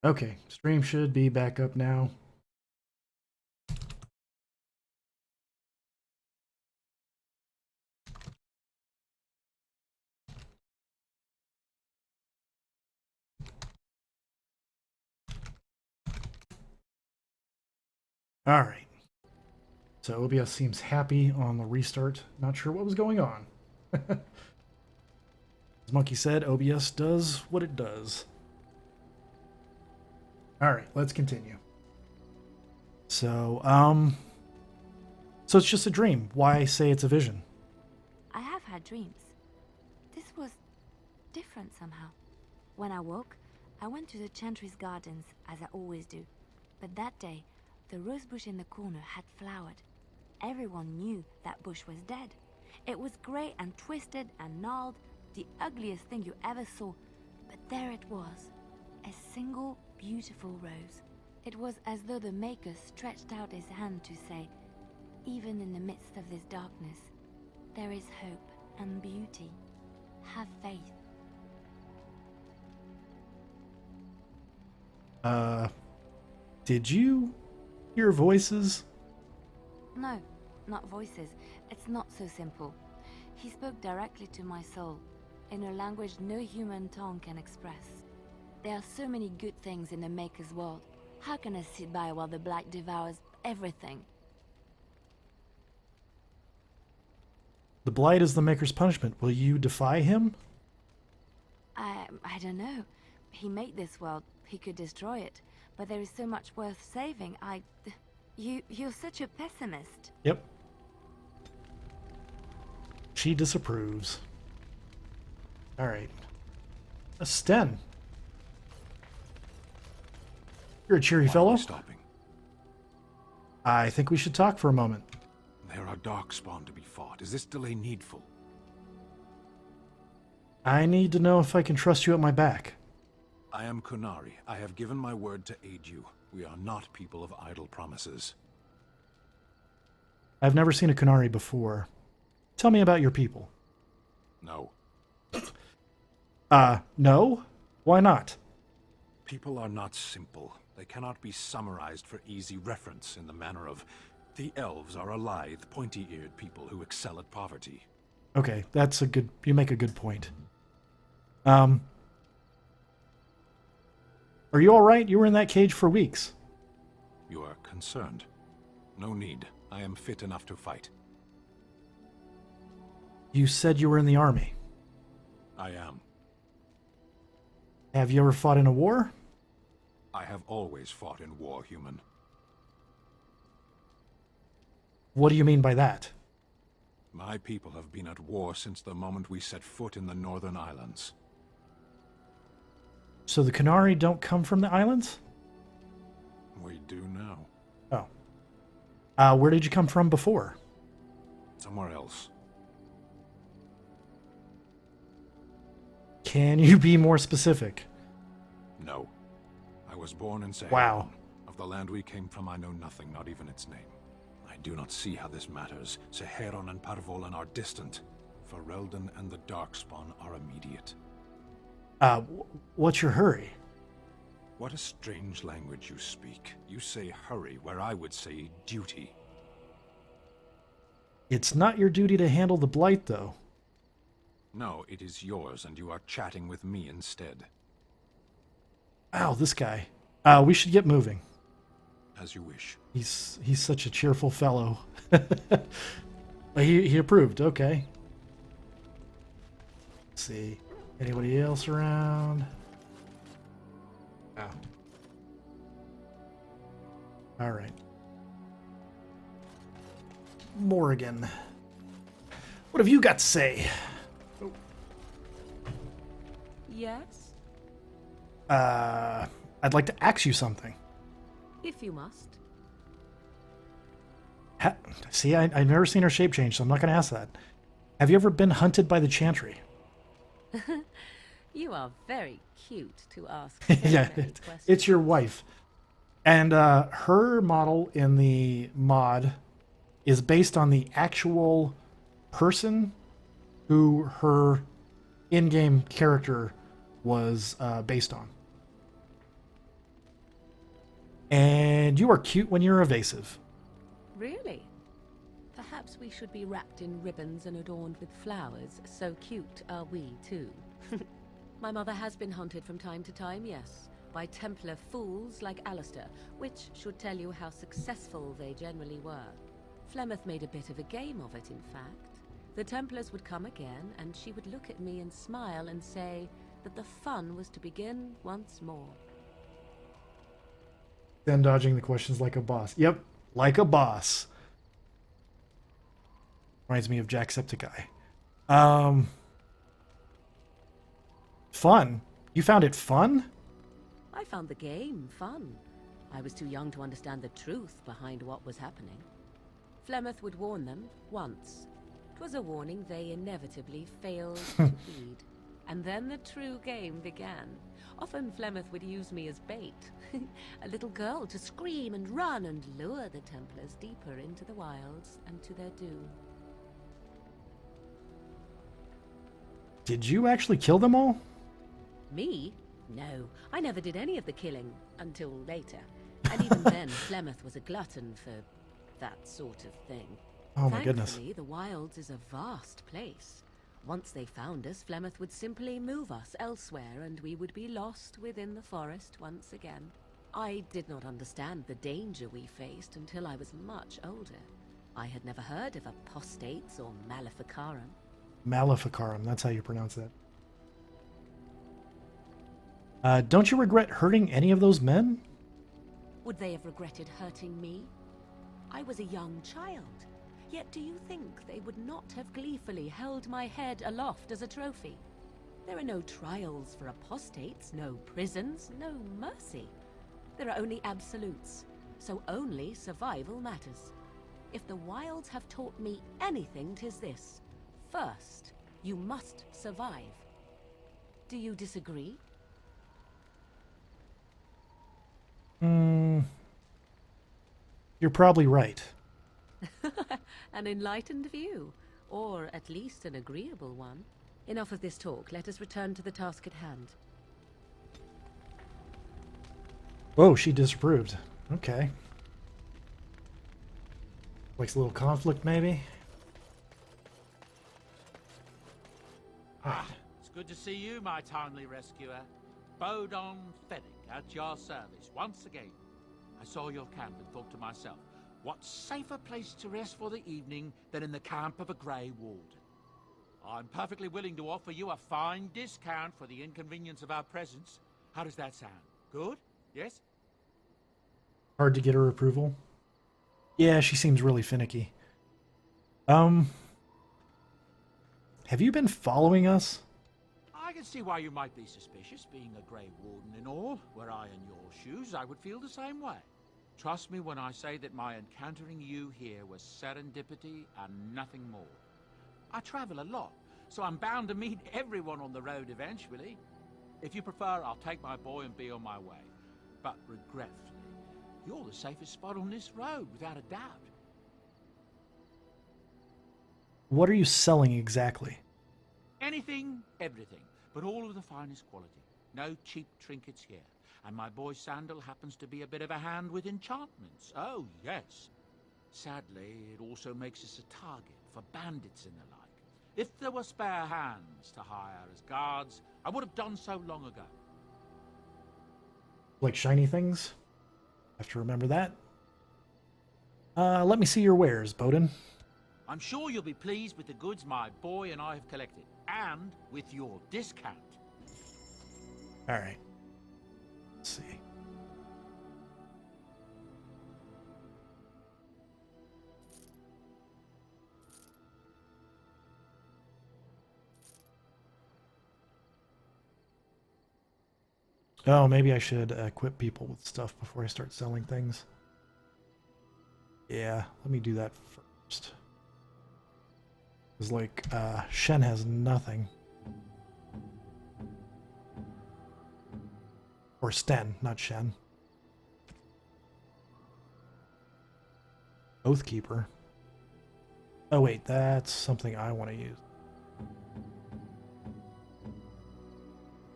Okay, stream should be back up now. All right. So OBS seems happy on the restart. Not sure what was going on. As Monkey said, OBS does what it does. All right, let's continue. So it's just a dream. Why say it's a vision? I have had dreams. This was different somehow. When I woke, I went to the Chantry's gardens, as I always do. But that day, the rose bush in the corner had flowered. Everyone knew that bush was dead. It was grey and twisted and gnarled, the ugliest thing you ever saw. But there it was, a single beautiful rose. It was as though the Maker stretched out his hand to say, even in the midst of this darkness, there is hope and beauty. Have faith. Did you hear voices? No, not voices. It's not so simple. He spoke directly to my soul, in a language no human tongue can express. There are so many good things in the Maker's world. How can I sit by while the Blight devours everything? The Blight is the Maker's punishment. Will you defy him? I don't know. He made this world. He could destroy it. But there is so much worth saving. You're such a pessimist. Yep. She disapproves. All right. A Sten. You're a cheery fellow. Stopping. I think we should talk for a moment. There are darkspawn to be fought. Is this delay needful? I need to know if I can trust you at my back. I am Kunari. I have given my word to aid you. We are not people of idle promises. I've never seen a Kunari before. Tell me about your people. No. No? Why not? People are not simple. They cannot be summarized for easy reference in the manner of the elves are a lithe, pointy-eared people who excel at poverty. Okay, you make a good point. Are you alright? You were in that cage for weeks. You are concerned. No need. I am fit enough to fight. You said you were in the army. I am. Have you ever fought in a war? I have always fought in war, human. What do you mean by that? My people have been at war since the moment we set foot in the Northern Islands. So the Kunari don't come from the islands? We do now. Oh. Where did you come from before? Somewhere else. Can you be more specific? No. I was born in Saharan. Wow. Of the land we came from, I know nothing, not even its name. I do not see how this matters. Saharan and Parvolan are distant. Ferelden and the Darkspawn are immediate. What's your hurry? What a strange language you speak. You say hurry, where I would say duty. It's not your duty to handle the Blight, though. No, it is yours, and you are chatting with me instead. Ow, this guy. We should get moving. As you wish. He's such a cheerful fellow. He approved, okay. Let's see. Anybody else around? Oh. Alright. Morrigan. What have you got to say? Yes, I'd like to ask you something. if you must. See, I've never seen her shape change, so I'm not going to ask that. Have you ever been hunted by the Chantry? You are very cute to ask. Yeah, many questions. it's your wife. And her model in the mod is based on the actual person who her in-game character was based on. And you are cute when you're evasive. Really? Perhaps we should be wrapped in ribbons and adorned with flowers. So cute are we, too. My mother has been hunted from time to time, yes, by Templar fools like Alistair, which should tell you how successful they generally were. Flemeth made a bit of a game of it, in fact. The Templars would come again, and she would look at me and smile and say that the fun was to begin once more. Then dodging the questions like a boss. Yep, like a boss. Reminds me of Jacksepticeye. Fun. You found it fun? I found the game fun. I was too young to understand the truth behind what was happening. Flemeth would warn them once. 'Twas a warning they inevitably failed to heed. And then the true game began. Often Flemeth would use me as bait. A little girl to scream and run and lure the Templars deeper into the wilds and to their doom. Did you actually kill them all? Me? No, I never did any of the killing until later. And even then, Flemeth was a glutton for that sort of thing. Oh my goodness. Thankfully, the wilds is a vast place. Once they found us, Flemeth would simply move us elsewhere and we would be lost within the forest once again. I did not understand the danger we faced until I was much older. I had never heard of apostates or maleficarum. Maleficarum, that's how you pronounce that. Don't you regret hurting any of those men? Would they have regretted hurting me? I was a young child. Yet do you think they would not have gleefully held my head aloft as a trophy? There are no trials for apostates, no prisons, no mercy. There are only absolutes, so only survival matters. If the wilds have taught me anything, 'tis this. First, you must survive. Do you disagree? You're probably right. An enlightened view, or at least an agreeable one. Enough of this talk. Let us return to the task at hand. Oh, she disapproved. Okay. Likes a little conflict, maybe? It's good to see you, my timely rescuer. Bodon Fennick at your service once again. I saw your camp and thought to myself, what safer place to rest for the evening than in the camp of a Grey Warden? I'm perfectly willing to offer you a fine discount for the inconvenience of our presence. How does that sound? Good? Yes? Hard to get her approval. Yeah, she seems really finicky. Have you been following us? I can see why you might be suspicious, being a Grey Warden and all. Were I in your shoes, I would feel the same way. Trust me when I say that my encountering you here was serendipity and nothing more. I travel a lot, so I'm bound to meet everyone on the road eventually. If you prefer, I'll take my boy and be on my way. But regretfully, you're the safest spot on this road, without a doubt. What are you selling exactly? Anything, everything, but all of the finest quality. No cheap trinkets here. And my boy Sandal happens to be a bit of a hand with enchantments. Oh, yes. Sadly, it also makes us a target for bandits and the like. If there were spare hands to hire as guards, I would have done so long ago. Like shiny things? Have to remember that. Let me see your wares, Bowden. I'm sure you'll be pleased with the goods my boy and I have collected, and with your discount. All right. Let's see. Oh, maybe I should equip people with stuff before I start selling things. Yeah, let me do that first. Because, like, Shen has nothing. Or Sten, not Shen. Oathkeeper. Oh wait, that's something I want to use.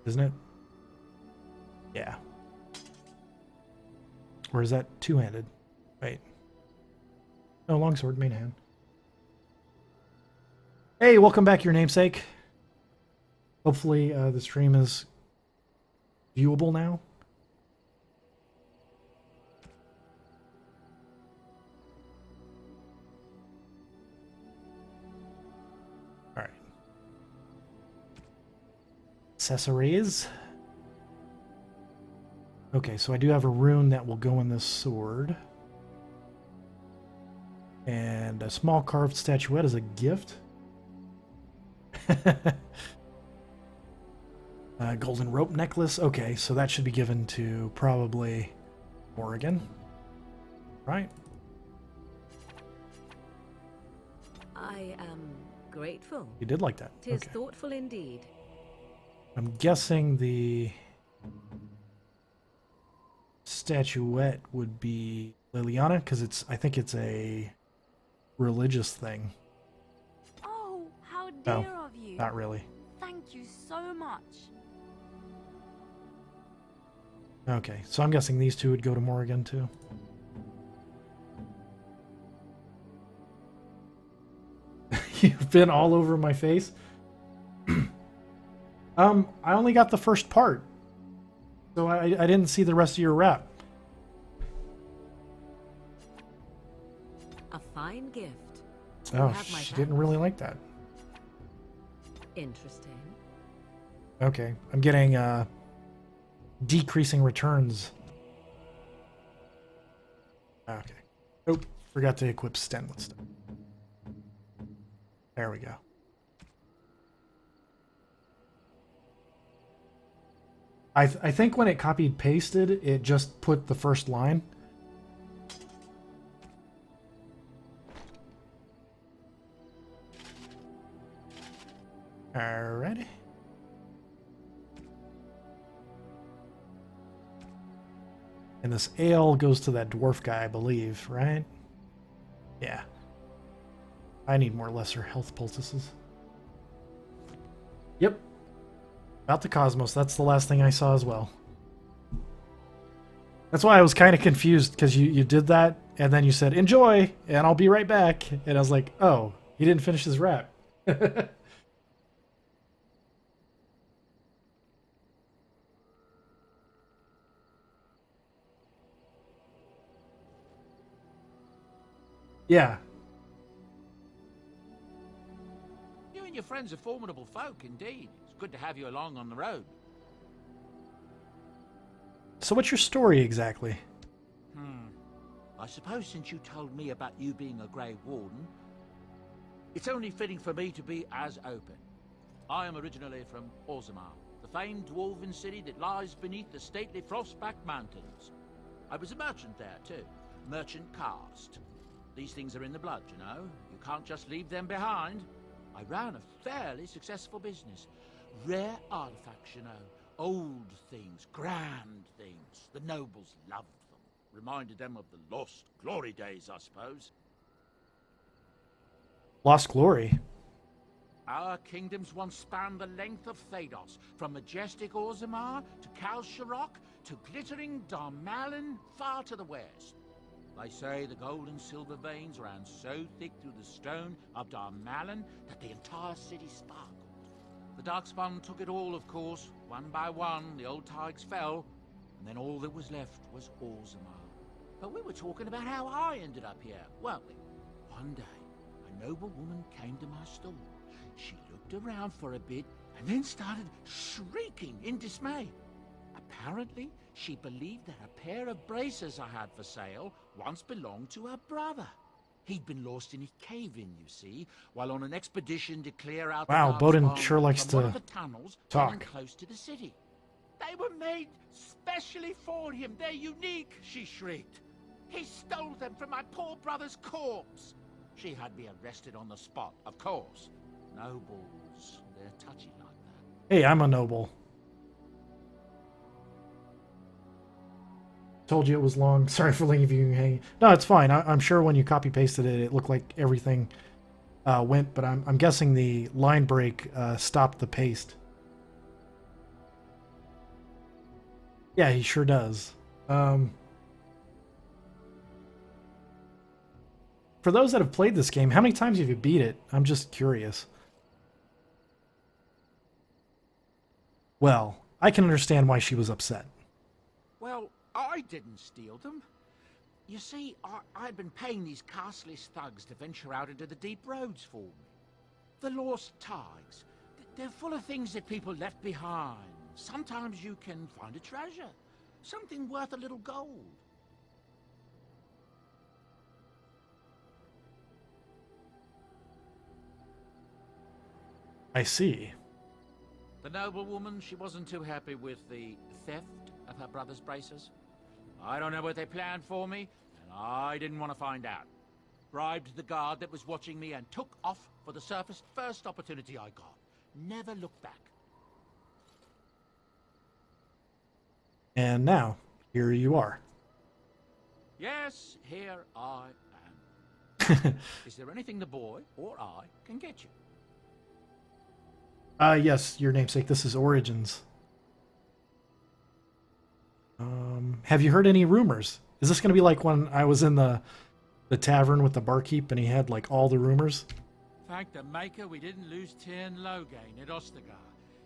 Isn't it? Yeah. Or is that two-handed? Wait. No, longsword, main hand. Hey, welcome back, your namesake. Hopefully the stream is viewable now. All right. Accessories. Okay, so I do have a rune that will go in this sword. And a small carved statuette as a gift. Golden rope necklace. Okay, so that should be given to probably Morrigan. Right. I am grateful. You did like that. 'Tis Okay. thoughtful indeed. I'm guessing the statuette would be Liliana, because I think it's a religious thing. Oh, how dear of you. Not really. Thank you so much. Okay, so I'm guessing these two would go to Morrigan too. You've been all over my face. I only got the first part, so I didn't see the rest of your rap. A fine gift. You Oh, have my she didn't thanks. really like that. Interesting. Okay, I'm getting decreasing returns. Okay. Oh, forgot to equip stainless stuff. There we go. I think when it copied pasted, it just put the first line. Alrighty. And this ale goes to that dwarf guy, I believe, right? Yeah. I need more lesser health poultices. Yep. About the cosmos. That's the last thing I saw as well. That's why I was kind of confused, because you did that, and then you said, enjoy, and I'll be right back. And I was like, oh, he didn't finish his rap. Yeah. You and your friends are formidable folk, indeed. It's good to have you along on the road. So what's your story exactly? I suppose since you told me about you being a Grey Warden, it's only fitting for me to be as open. I am originally from Orzammar, the famed dwarven city that lies beneath the stately Frostback Mountains. I was a merchant there, too. Merchant caste. These things are in the blood, you know. You can't just leave them behind. I ran a fairly successful business. Rare artifacts, you know. Old things, grand things. The nobles loved them. Reminded them of the lost glory days, I suppose. Lost Glory. Our kingdoms once spanned the length of Thados, from majestic Orzammar to Kal Sharok to glittering Darmalin far to the west. They say the gold and silver veins ran so thick through the stone of Darmalin that the entire city sparkled. The Darkspawn took it all, of course. One by one, the old Tigers fell, and then all that was left was Orzammar. But we were talking about how I ended up here, weren't we? One day, a noble woman came to my store. She looked around for a bit and then started shrieking in dismay. Apparently, she believed that a pair of braces I had for sale once belonged to her brother. He'd been lost in a cave-in, you see, while on an expedition to clear out Wow, the Bowden Darkspawn sure likes from one to of the tunnels talk. running close to the city. They were made specially for him. They're unique, she shrieked. He stole them from my poor brother's corpse. She had me arrested on the spot, of course. Nobles, they're touchy like that. Hey, I'm a noble. Told you it was long. Sorry for leaving you hanging. No, it's fine. I'm sure when you copy pasted it, it looked like everything went, but I'm guessing the line break stopped the paste. Yeah, he sure does. for those that have played this game, how many times have you beat it? I'm just curious. Well, I can understand why she was upset. Well, I didn't steal them. You see, I'd been paying these castless thugs to venture out into the deep roads for me. The lost ties. They're full of things that people left behind. Sometimes you can find a treasure. Something worth a little gold. I see. The noblewoman, she wasn't too happy with the theft of her brother's braces. I don't know what they planned for me, and I didn't want to find out. Bribed the guard that was watching me and took off for the surface first opportunity I got. Never looked back. And now, here you are. Yes, here I am. Is there anything the boy or I can get you? Yes, your namesake. This is Origins. Have you heard any rumors? Is this going to be like when I was in the tavern with the barkeep and he had like all the rumors? Thank the Maker we didn't lose Tyrn Loghain at Ostagar.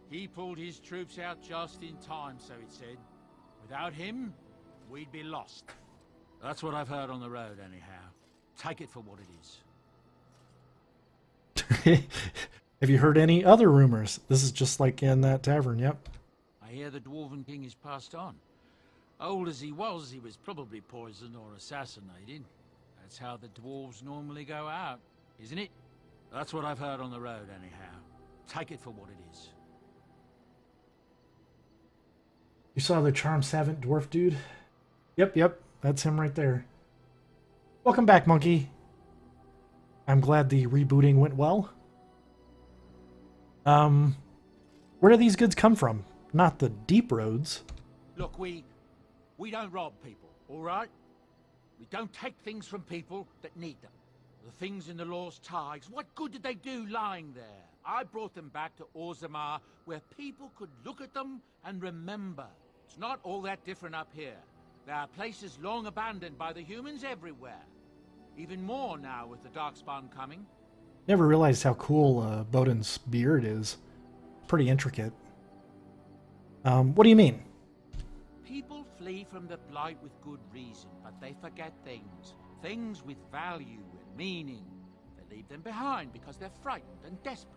He pulled his troops out just in time, so it said. Without him, we'd be lost. That's what I've heard on the road, anyhow. Take it for what it is. Have you heard any other rumors? This is just like in that tavern, yep. I hear the Dwarven King is passed on. Old as he was probably poisoned or assassinated. That's how the dwarves normally go out, isn't it? That's what I've heard on the road, anyhow. Take it for what it is. You saw the charm savant dwarf dude? Yep, that's him right there. Welcome back, Monkey. I'm glad the rebooting went well. Where do these goods come from? Not the deep roads. Look, we don't rob people, all right? We don't take things from people that need them. The things in the Lost Ties, what good did they do lying there? I brought them back to Orzammar, where people could look at them and remember. It's not all that different up here. There are places long abandoned by the humans everywhere. Even more now with the Darkspawn coming. Never realized how cool Bowden's beard is. Pretty intricate. What do you mean? People flee from the Blight with good reason, but they forget things. Things with value and meaning. They leave them behind because they're frightened and desperate.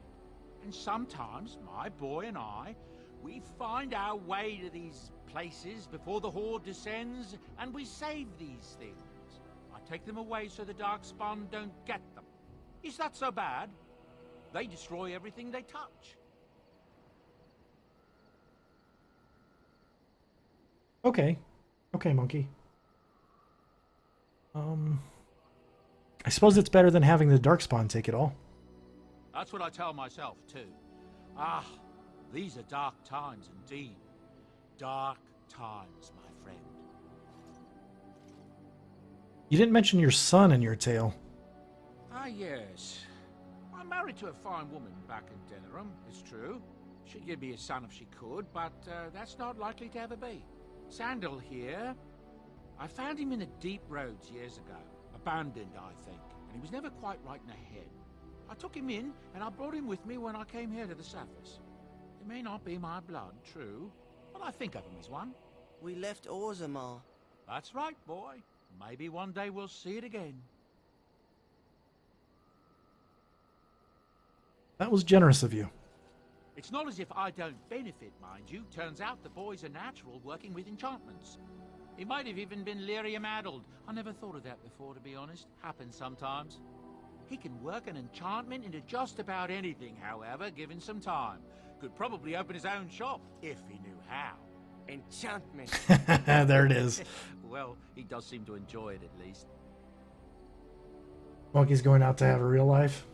And sometimes, my boy and I, we find our way to these places before the Horde descends, and we save these things. I take them away so the Darkspawn don't get them. Is that so bad? They destroy everything they touch. Okay, Monkey. I suppose it's better than having the Darkspawn take it all. That's what I tell myself, too. Ah, these are dark times indeed. Dark times, my friend. You didn't mention your son in your tale. Ah, yes. I'm married to a fine woman back in Denerim, it's true. She'd give me a son if she could, but that's not likely to ever be. Sandal here. I found him in the deep roads years ago. Abandoned, I think. And he was never quite right in the head. I took him in, and I brought him with me when I came here to the surface. He may not be my blood, true, but I think of him as one. We left Orzammar. That's right, boy. Maybe one day we'll see it again. That was generous of you. It's not as if I don't benefit, mind you. Turns out the boy's a natural working with enchantments. He might have even been lyrium-addled. I never thought of that before, to be honest. Happens sometimes. He can work an enchantment into just about anything, however, given some time. Could probably open his own shop, if he knew how. Enchantment. There it is. Well, he does seem to enjoy it, at least. Monkey's going out to have a real life.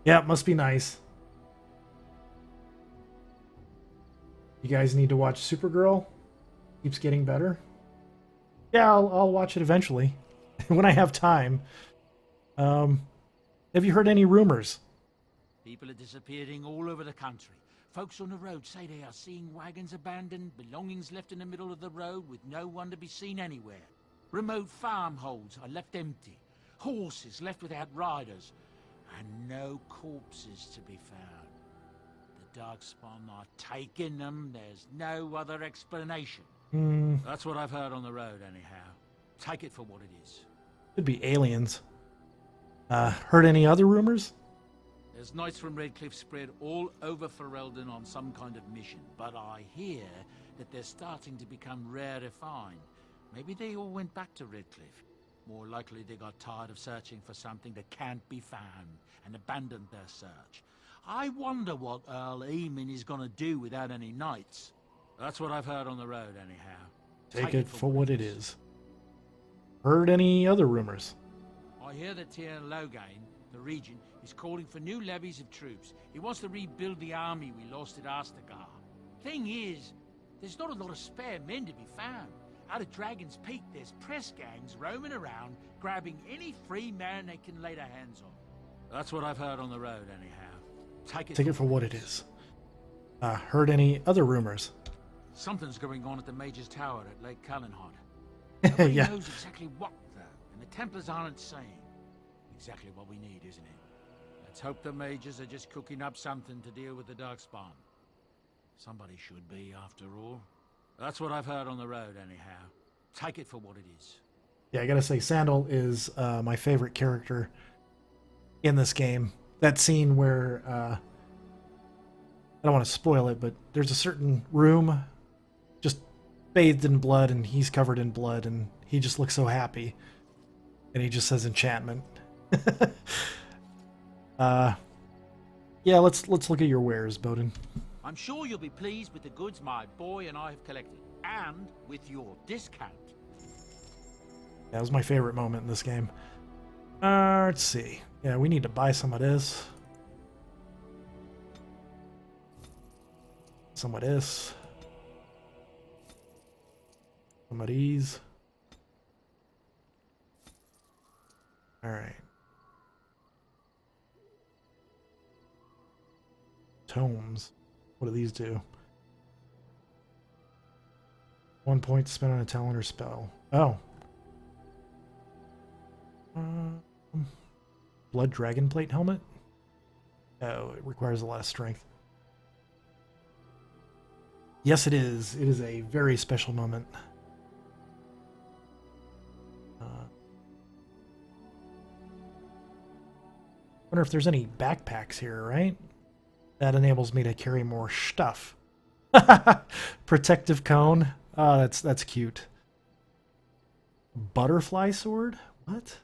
Yeah, it must be nice. You guys need to watch Supergirl. Keeps getting better. Yeah, I'll watch it eventually. When I have time. Have you heard any rumors? People are disappearing all over the country. Folks on the road say they are seeing wagons abandoned, belongings left in the middle of the road with no one to be seen anywhere. Remote farmholds are left empty. horses left without riders, and no corpses to be found. The Darkspawn are taking them. There's no other explanation. That's what I've heard on the road, anyhow. Take it for what it is. Could be aliens. Heard any other rumors? There's knights from Redcliffe spread all over Ferelden on some kind of mission, but I hear that they're starting to become rarefied. Maybe they all went back to Redcliffe. More likely they got tired of searching for something that can't be found and abandoned their search. I wonder what Earl Eamon is going to do without any knights. That's what I've heard on the road, anyhow. Take it for what it is. Heard any other rumors? I hear that Tyr Logain, the regent, is calling for new levies of troops. He wants to rebuild the army we lost at Astagar. Thing is, there's not a lot of spare men to be found. Out of Dragon's Peak, there's press gangs roaming around, grabbing any free man they can lay their hands on. That's what I've heard on the road, anyhow. Take it for what it is. Heard any other rumors? Something's going on at the Major's Tower at Lake Callanhod. Nobody Yeah. knows exactly what, though, and the Templars aren't saying. Exactly what we need, isn't it? Let's hope the Majors are just cooking up something to deal with the Darkspawn. Somebody should be, after all. That's what I've heard on the road, anyhow. Take it for what it is. Yeah, I gotta say, Sandal is my favorite character in this game. That scene where, I don't want to spoil it, but there's a certain room just bathed in blood, and he's covered in blood, and he just looks so happy. And he just says enchantment. Yeah, let's look at your wares, Bowden. I'm sure you'll be pleased with the goods my boy and I have collected, and with your discount. That was my favorite moment in this game. Let's see. Yeah, we need to buy some of this. Some of this. Some of these. Alright. Tomes. What do these do? 1 point spent on a talent or spell. Oh. Blood Dragon Plate helmet? Oh, it requires a lot of strength. Yes, it is. It is a very special moment. Wonder if there's any backpacks here, right? That enables me to carry more stuff. Protective cone. Oh, that's cute. Butterfly sword? What?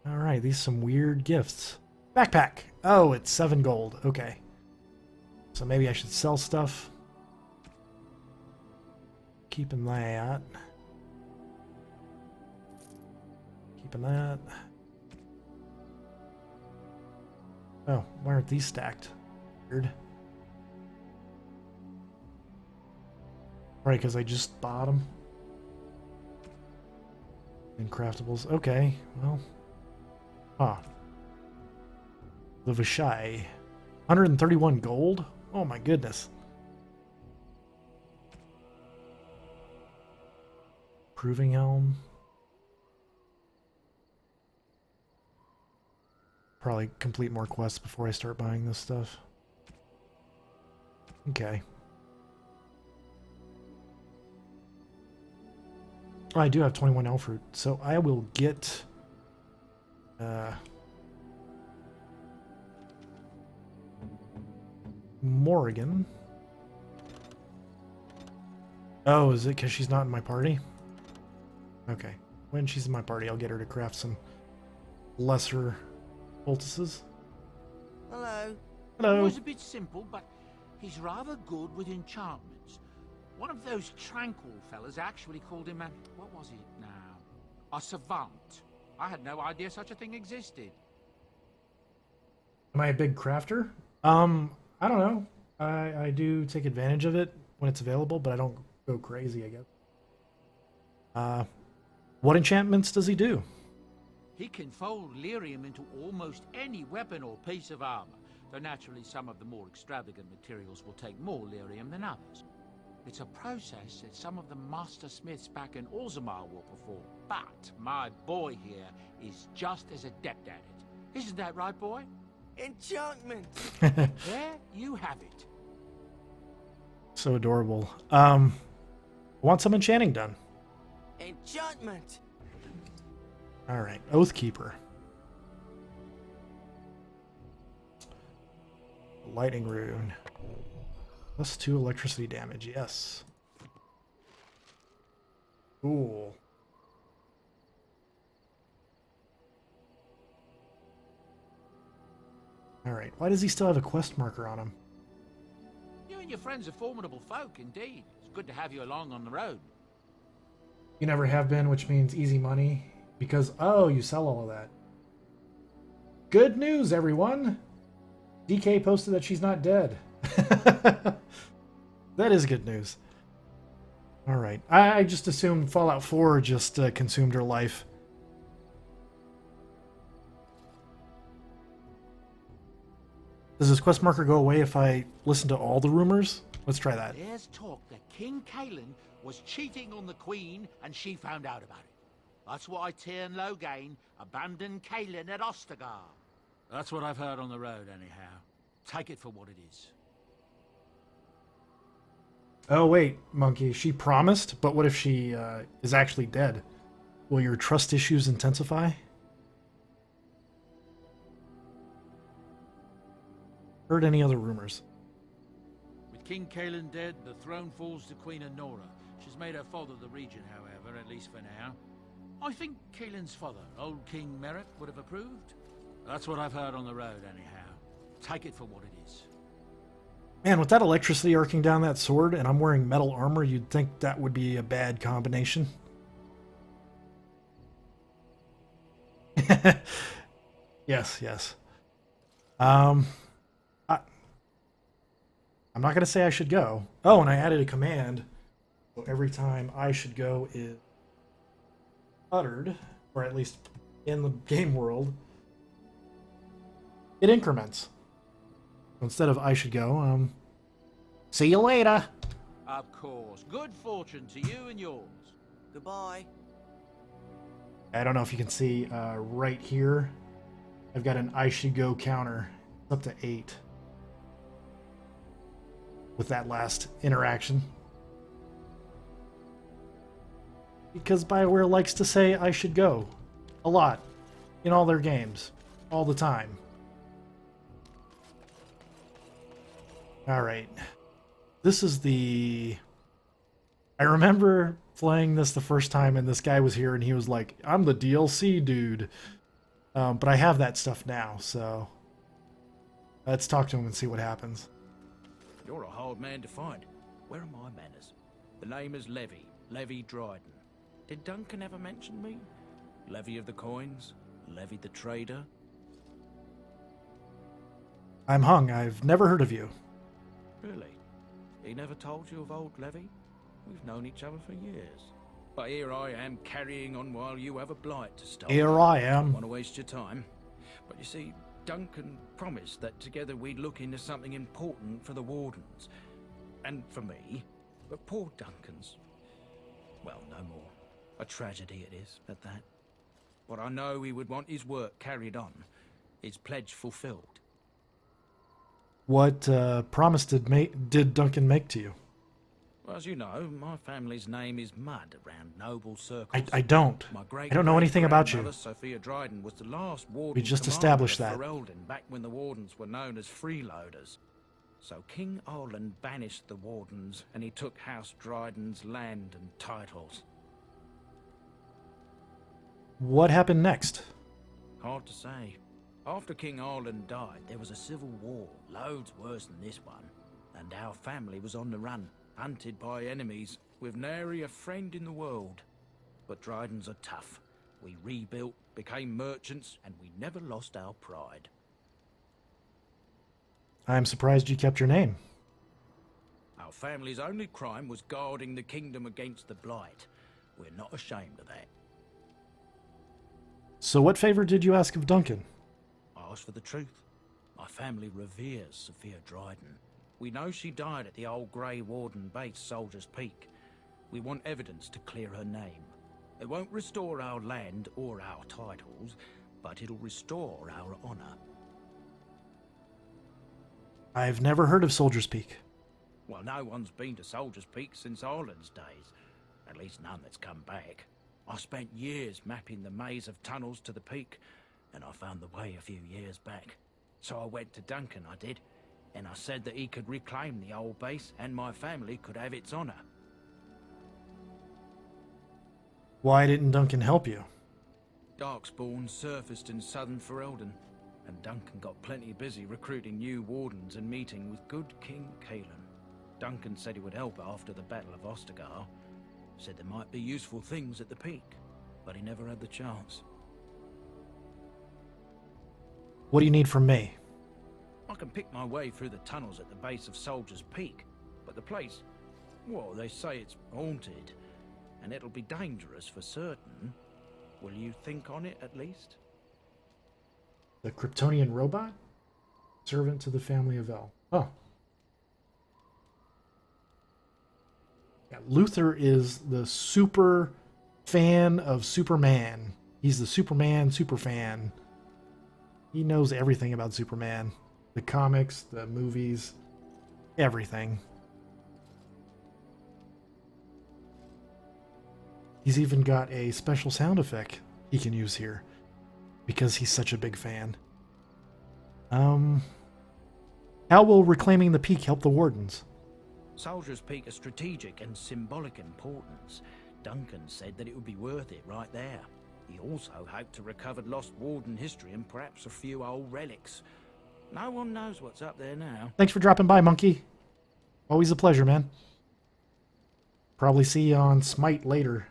Alright, these are some weird gifts. Backpack! Oh, it's 7 gold. Okay. So maybe I should sell stuff. Keeping that. Keeping that. Oh, why aren't these stacked? Weird. Right, because I just bought them. And craftables. Okay, well. The Vishai. 131 gold? Oh my goodness. Proving Helm. Probably complete more quests before I start buying this stuff. Okay. Oh, I do have 21 elf fruit, so I will get Morrigan. Oh, is it because she's not in my party? Okay. When she's in my party, I'll get her to craft some lesser poultices. Hello. Hello. He was a bit simple, but he's rather good with enchantments. One of those tranquil fellas actually called him a... what was it now? A savant. I had no idea such a thing existed. Am I a big crafter? I don't know. I do take advantage of it when it's available, but I don't go crazy, I guess. What enchantments does he do? He can fold lyrium into almost any weapon or piece of armor, though naturally some of the more extravagant materials will take more lyrium than others. It's a process that some of the master smiths back in Orzammar will perform. But my boy here is just as adept at it. Isn't that right, boy? Enchantment! There you have it. So adorable. I want some enchanting done. Enchantment! All right, Oathkeeper. Lightning rune. +2 electricity damage, yes. Cool. Alright, why does he still have a quest marker on him? You and your friends are formidable folk, indeed. It's good to have you along on the road. You never have been, which means easy money. Because, oh, you sell all of that. Good news, everyone! DK posted that she's not dead. That is good news. Alright, I just assumed Fallout 4 just consumed her life. Does this quest marker go away if I listen to all the rumors? Let's try that. There's talk that King Kaelin was cheating on the Queen and she found out about it. That's why Tyrn Logain abandoned Kaelin at Ostagar. That's what I've heard on the road, anyhow. Take it for what it is. Oh, wait, Monkey. She promised, but what if she is actually dead? Will your trust issues intensify? Heard any other rumors? With King Kaelin dead, the throne falls to Queen Anora. She's made her father the regent, however, at least for now. I think Kaelin's father, old King Merrick, would have approved. That's what I've heard on the road, anyhow. Take it for what it is. Man, with that electricity arcing down that sword, and I'm wearing metal armor, you'd think that would be a bad combination. Yes, yes. I'm not going to say I should go. Oh, and I added a command. So every time I should go is uttered, or at least in the game world, it increments. Instead of I should go, see you later. Of course. Good fortune to you and yours. Goodbye. I don't know if you can see right here. I've got an I should go counter. It's up to 8. With that last interaction. Because BioWare likes to say I should go. A lot. In all their games. All the time. Alright. This is the... I remember playing this the first time and this guy was here and he was like, I'm the DLC dude. But I have that stuff now, so... Let's talk to him and see what happens. You're a hard man to find. Where are my manners? The name is Levy. Levy Dryden. Did Duncan ever mention me? Levy of the coins? Levy the trader? I'm Hung. I've never heard of you. Really? He never told you of old Levy? We've known each other for years. But here I am carrying on while you have a blight to stop. Here I Don't am. want to waste your time. But you see, Duncan promised that together we'd look into something important for the Wardens. And for me. But poor Duncan's... well, no more. A tragedy it is, at that. But I know he would want his work carried on. His pledge fulfilled. What promise did Duncan make to you? Well, as you know, my family's name is mud around noble circles. I don't. My I don't know anything about you. Sophia Dryden was the last warden. We just established that. Ferelden, back when the wardens were known as freeloaders. So King Arlen banished the wardens, and he took House Dryden's land and titles. What happened next? Hard to say. After King Arlen died, there was a civil war, loads worse than this one, and our family was on the run, hunted by enemies, with nary a friend in the world. But Drydens are tough. We rebuilt, became merchants, and we never lost our pride. I'm surprised you kept your name. Our family's only crime was guarding the kingdom against the blight. We're not ashamed of that. So what favor did you ask of Duncan? I asked for the truth. My family reveres Sophia Dryden. We know she died at the old Grey Warden base, Soldier's Peak. We want evidence to clear her name. It won't restore our land or our titles, but it'll restore our honor. I've never heard of Soldier's Peak. Well, no one's been to Soldier's Peak since Ireland's days. At least none that's come back. I spent years mapping the maze of tunnels to the peak, and I found the way a few years back. So I went to Duncan, I did, and I said that he could reclaim the old base and my family could have its honor. Why didn't Duncan help you? Darkspawn surfaced in southern Ferelden, and Duncan got plenty busy recruiting new wardens and meeting with good King Caelan. Duncan said he would help after the Battle of Ostagar. Said there might be useful things at the peak, but he never had the chance. What do you need from me? I can pick my way through the tunnels at the base of Soldier's Peak, but the place, well, they say it's haunted, and it'll be dangerous for certain. Will you think on it at least? The Kryptonian robot? Servant to the family of El. Oh. Yeah, Luther is the super fan of Superman. He's the Superman super fan. He knows everything about Superman. The comics, the movies, everything. He's even got a special sound effect he can use here because he's such a big fan. How will reclaiming the peak help the Wardens? Soldier's Peak is strategic and symbolic importance. Duncan said that it would be worth it right there. He also hoped to recover lost Warden history and perhaps a few old relics. No one knows what's up there now. Thanks for dropping by, Monkey. Always a pleasure, man. Probably see you on Smite later.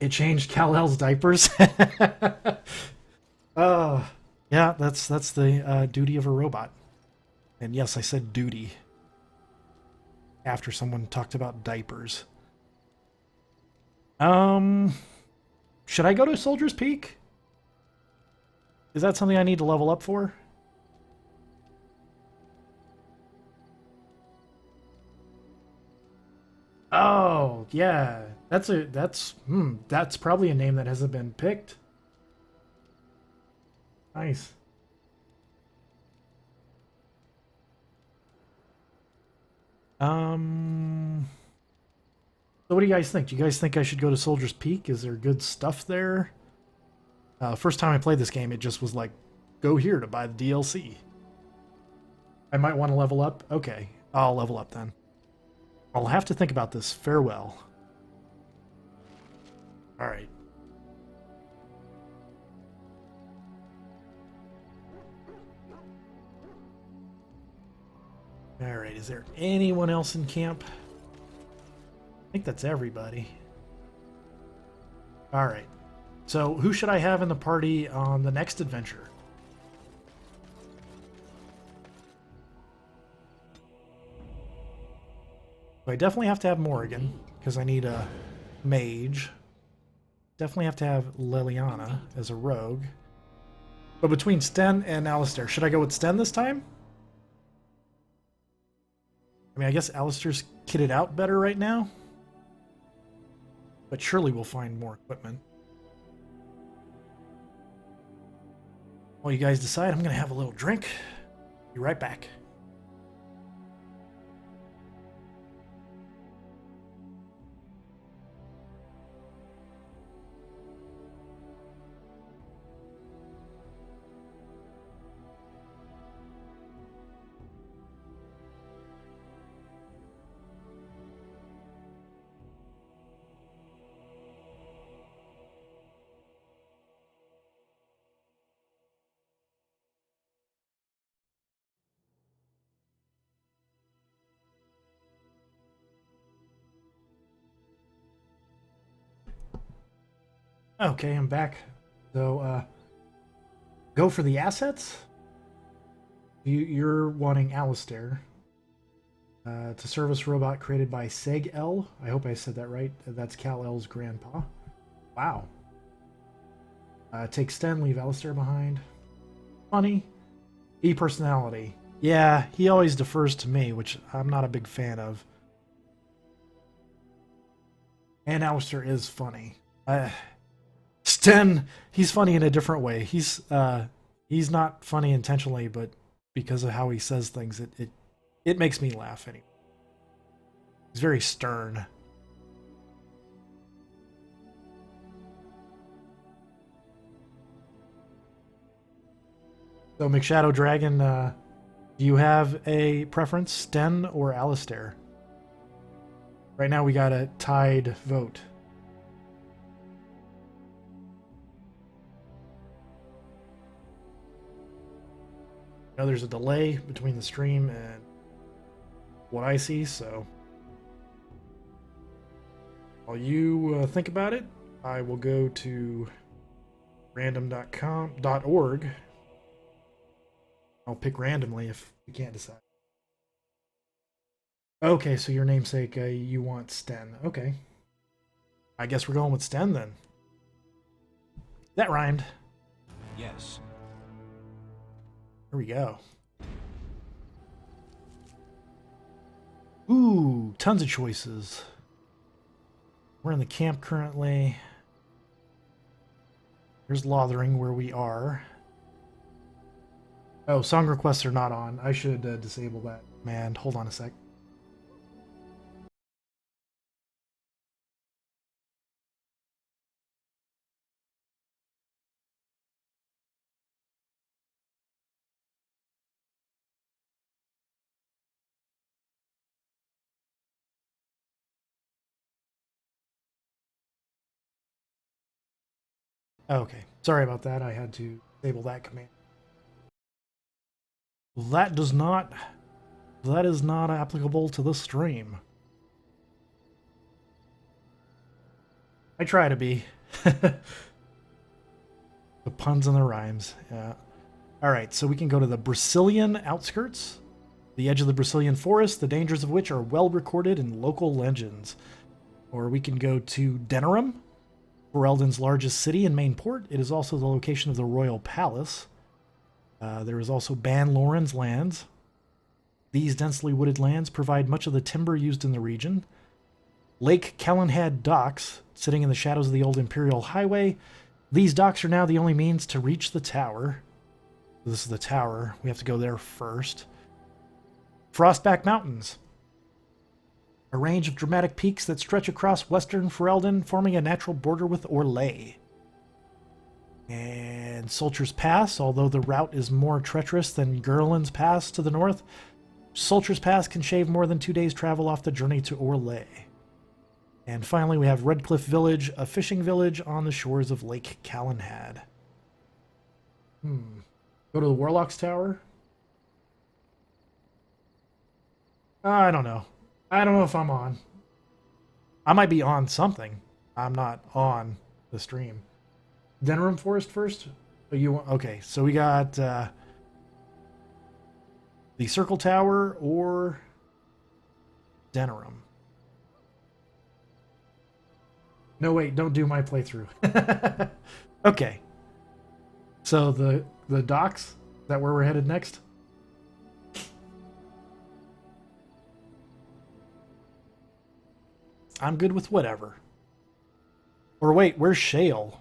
It changed Kal-El's diapers. Yeah, that's the duty of a robot. And yes, I said duty after someone talked about diapers. Should I go to Soldier's Peak? Is that something I need to level up for? Oh, yeah. That's probably a name that hasn't been picked. Nice. So what do you guys think? Do you guys think I should go to Soldier's Peak? Is there good stuff there? First time I played this game, it just was like, go here to buy the DLC. I might want to level up. Okay, I'll level up then. I'll have to think about this. Farewell. All right. All right, is there anyone else in camp? I think that's everybody. All right. So who should I have in the party on the next adventure? I definitely have to have Morrigan, because I need a mage. Definitely have to have Liliana as a rogue. But between Sten and Alistair, should I go with Sten this time? I mean, I guess Alistair's kitted out better right now. But surely we'll find more equipment. While you guys decide, I'm going to have a little drink. Be right back. Okay, I'm back. So, go for the assets. You're wanting Alistair. To service robot created by Seg-El. I hope I said that right. That's Kal-El's grandpa. Wow. Take Sten, leave Alistair behind. Funny. E personality. Yeah, he always defers to me, which I'm not a big fan of. And Alistair is funny. Sten, he's funny in a different way. He's not funny intentionally, but because of how he says things, it makes me laugh anyway. He's very stern. So McShadow Dragon, do you have a preference, Sten or Alistair? Right now we got a tied vote. I know there's a delay between the stream and what I see, so while you think about it, I will go to random.org. I'll pick randomly if we can't decide. Okay, so your namesake, you want Sten. Okay. I guess we're going with Sten then. That rhymed. Yes. Here we go. Ooh, tons of choices. We're in the camp currently. Here's Lothering, where we are. Oh, song requests are not on. I should disable that. Man, hold on a sec. Okay, sorry about that. I had to disable that command. That is not applicable to this stream. I try to be. The puns and the rhymes. Yeah. All right, so we can go to the Brazilian outskirts, the edge of the Brazilian forest, the dangers of which are well recorded in local legends. Or we can go to Denerim, Ferelden's largest city and main port. It is also the location of the royal palace. There is also Ban Loren's lands. These densely wooded lands provide much of the timber used in the region. Lake Callanhead docks, sitting in the shadows of the old Imperial Highway. These docks are now the only means to reach the tower. This is the tower. We have to go there first. Frostback Mountains, a range of dramatic peaks that stretch across western Ferelden, forming a natural border with Orlais. And Soldier's Pass, although the route is more treacherous than Gerland's Pass to the north, Soldier's Pass can shave more than 2 days' travel off the journey to Orlais. And finally, we have Redcliffe Village, a fishing village on the shores of Lake Callanhead. Go to the Warlock's Tower? I don't know. I don't know if I'm on. I might be on something. I'm not on the stream. Denerim Forest first? Oh, you want, okay, so we got the Circle Tower or Denerim. No, wait, don't do my playthrough. Okay. So the docks, is that where we're headed next? I'm good with whatever. Or wait, where's Shale?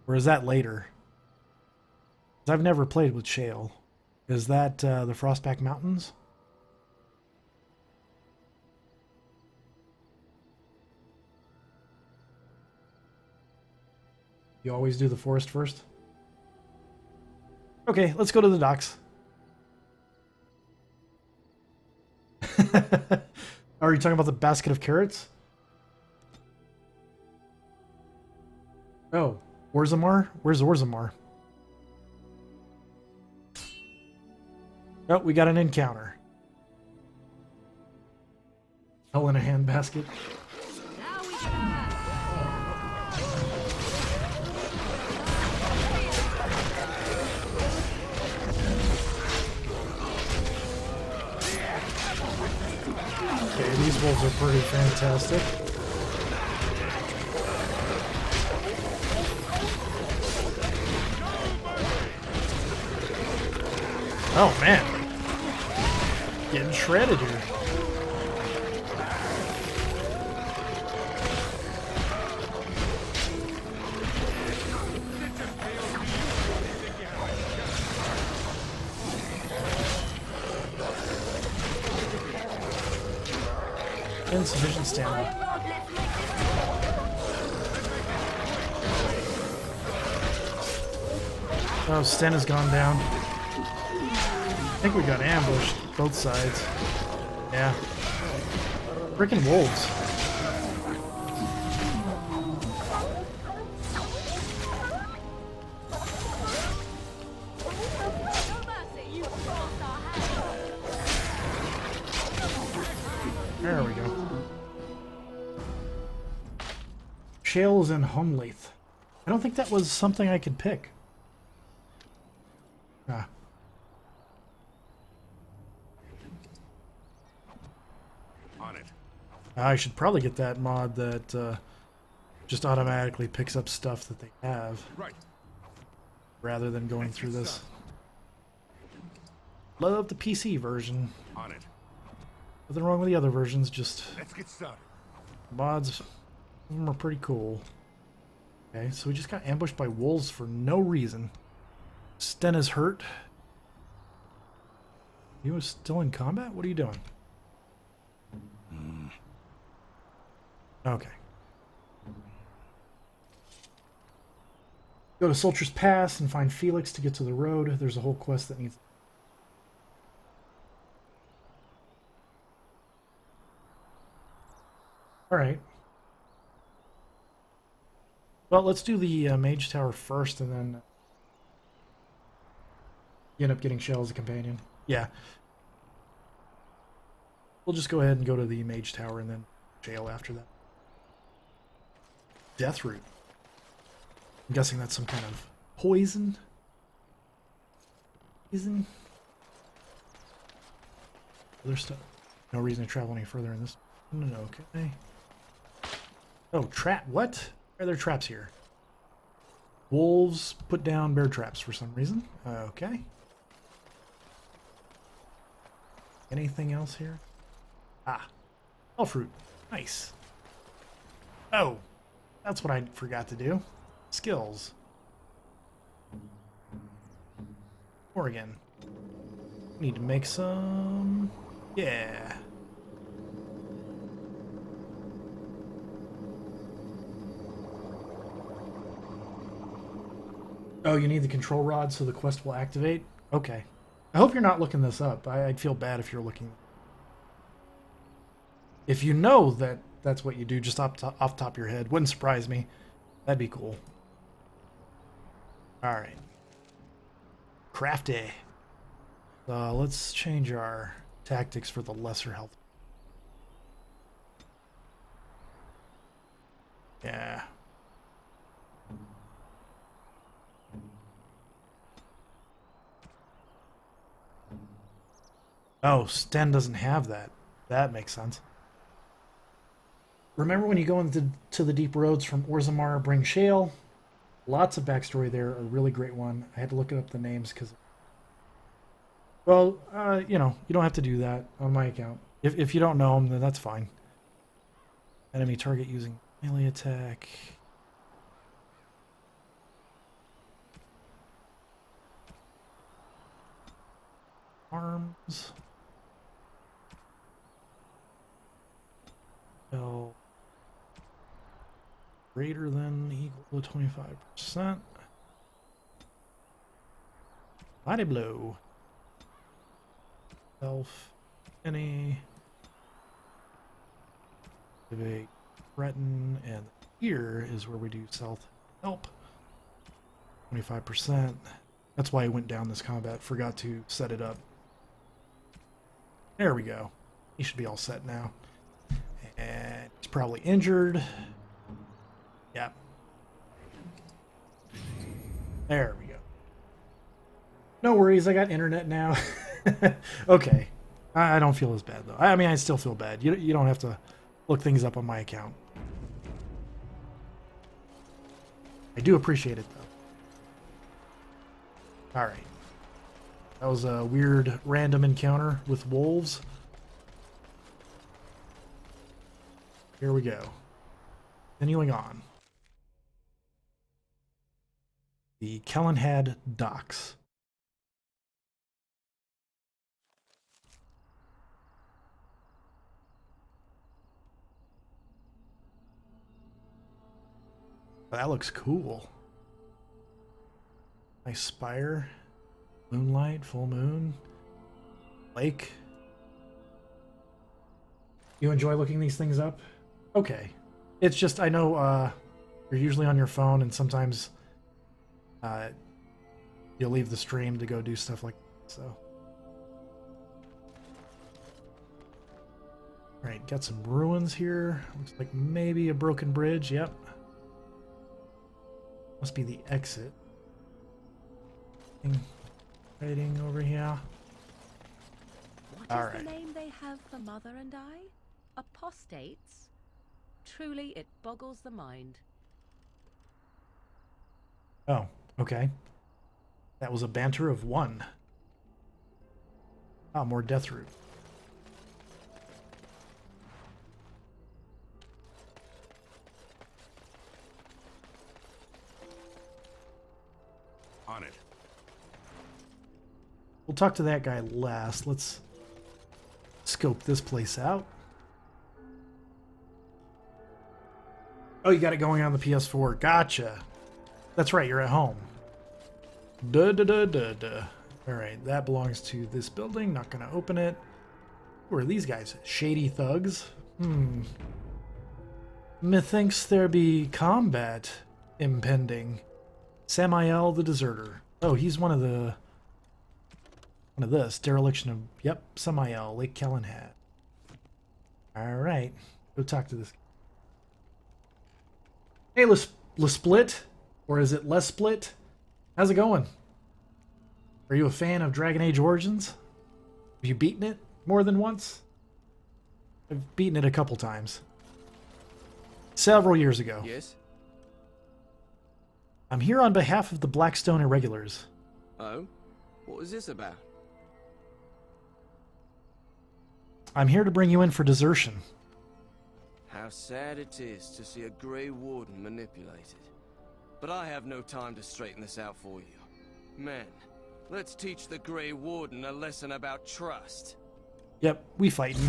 Or is that later? 'Cause I've never played with Shale. Is that the Frostback Mountains? You always do the forest first? Okay, let's go to the docks. Are you talking about the basket of carrots? Oh, Orzammar? Where's Orzammar? Oh, we got an encounter. Hell in a handbasket. Okay, these wolves are pretty fantastic. Oh, man. shredded here. Insufficient stamina. Oh, Sten has gone down. I think we got ambushed, both sides. Yeah. Freaking wolves. There we go. Shales and Homelaith. I don't think that was something I could pick. Ah. On it. I should probably get that mod that just automatically picks up stuff that they have. Right. Rather than going through this. Love the PC version. On it. Nothing wrong with the other versions, just Let's get started. mods. Some of them are pretty cool. Okay, so we just got ambushed by wolves for no reason. Sten is hurt. You was still in combat? What are you doing? Okay. Go to Sultry's Pass and find Felix to get to the road. There's a whole quest that needs... Alright. Well, let's do the Mage Tower first, and then... you end up getting Shell as a companion. Yeah. We'll just go ahead and go to the Mage Tower, and then jail after that. Death Root. I'm guessing that's some kind of poison. Poison? Other stuff. No reason to travel any further in this. No, okay. Oh, trap. What? Why are there traps here? Wolves put down bear traps for some reason. Okay. Anything else here? Ah. Elf fruit. Nice. Oh. That's what I forgot to do. Skills. Oregon. Need to make some... yeah. Oh, you need the control rod so the quest will activate? Okay. I hope you're not looking this up. I'd feel bad if you're looking. If you know that that's what you do, just off top of your head. Wouldn't surprise me. That'd be cool. Alright. Crafty. Let's change our tactics for the lesser health. Yeah. Oh, Sten doesn't have that. That makes sense. Remember when you go into the deep roads from Orzammar, bring Shale? Lots of backstory there. A really great one. I had to look up the names because... well, you know, you don't have to do that on my account. If you don't know them, then that's fine. Enemy target using melee attack. Arms. L greater than equal to 25%. Body blow. Self. Any. Activate. Threaten. And here is where we do self help. 25%. That's why I went down this combat. Forgot to set it up. There we go. He should be all set now. And he's probably injured. Yeah. There we go. No worries, I got internet now. Okay. I don't feel as bad, though. I mean, I still feel bad. You don't have to look things up on my account. I do appreciate it, though. Alright. That was a weird random encounter with wolves. Here we go. Continuing on. The Kellenhead Docks. That looks cool. Nice spire. Moonlight, full moon. Lake. You enjoy looking these things up? Okay. It's just, I know you're usually on your phone and sometimes you'll leave the stream to go do stuff like that, so. Alright, got some ruins here. Looks like maybe a broken bridge, yep. Must be the exit. Waiting over here. What is the name they have for Mother and I? Apostates? Truly, it boggles the mind. Oh, okay. That was a banter of 1. Ah, more death root. On it. We'll talk to that guy last. Let's scope this place out. Oh, you got it going on the PS4. Gotcha. That's right, you're at home. Duh. Alright, that belongs to this building. Not gonna open it. Who are these guys? Shady thugs? Methinks there be combat impending. Samael the Deserter. Oh, he's one of this. Dereliction of... Yep, Samael, Lake Kellenhead. Alright. Go talk to this. Hey, Split? Or is it Les Split? How's it going? Are you a fan of Dragon Age Origins? Have you beaten it more than once? I've beaten it a couple times. Several years ago. Yes? I'm here on behalf of the Blackstone Irregulars. Oh? What was this about? I'm here to bring you in for desertion. How sad it is to see a Grey Warden manipulated. But I have no time to straighten this out for you. Men, let's teach the Grey Warden a lesson about trust. Yep, we fighting.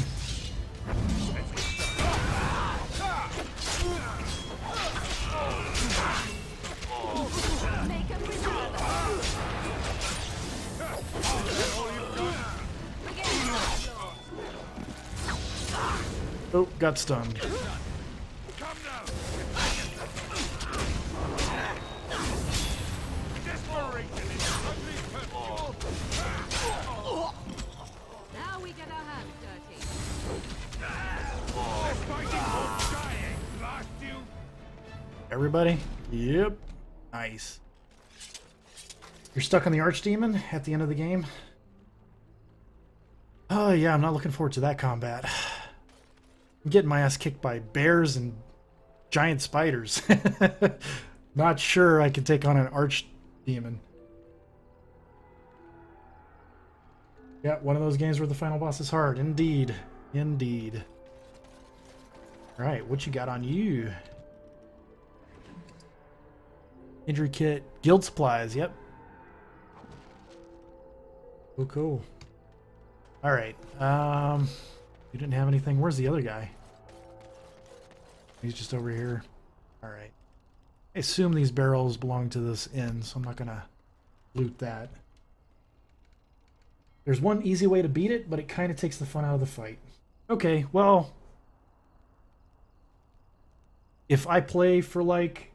Oh, got stunned. Now we get our hands dirty. Everybody? Yep. Nice. You're stuck on the Archdemon at the end of the game? Oh yeah, I'm not looking forward to that combat. I'm getting my ass kicked by bears and giant spiders. Not sure I can take on an Archdemon. Yeah, one of those games where the final boss is hard. Indeed. Indeed. Alright, what you got on you? Injury kit. Guild supplies, yep. Oh, cool. Alright, you didn't have anything. Where's the other guy? He's just over here. Alright. I assume these barrels belong to this inn, so I'm not gonna loot that. There's one easy way to beat it, but it kind of takes the fun out of the fight. Okay, well... if I play for like...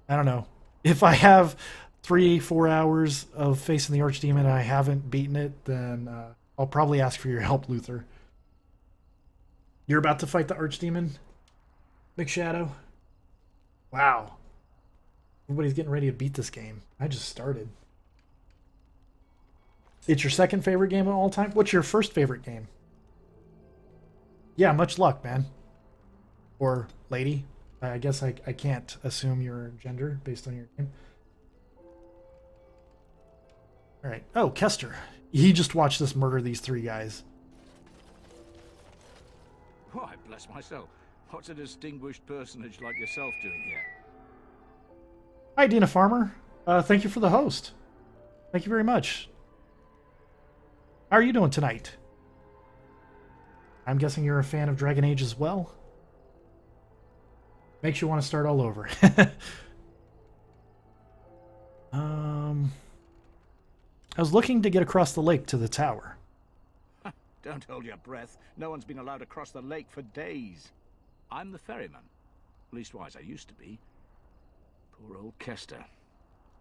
I don't know. If I have 3-4 hours of facing the Archdemon and I haven't beaten it, then I'll probably ask for your help, Luther. You're about to fight the Archdemon, Big Shadow? Wow. Everybody's getting ready to beat this game. I just started. It's your second favorite game of all time? What's your first favorite game? Yeah, much luck, man. Or lady. I guess I can't assume your gender based on your name. Alright. Oh, Kester. He just watched us murder these 3 guys. Why, bless myself. What's a distinguished personage like yourself doing here? Hi, Dina Farmer. Thank you for the host. Thank you very much. How are you doing tonight? I'm guessing you're a fan of Dragon Age as well? Makes you want to start all over. I was looking to get across the lake to the tower. Don't hold your breath. No one's been allowed across the lake for days. I'm the ferryman. Leastwise, I used to be. Poor old Kester.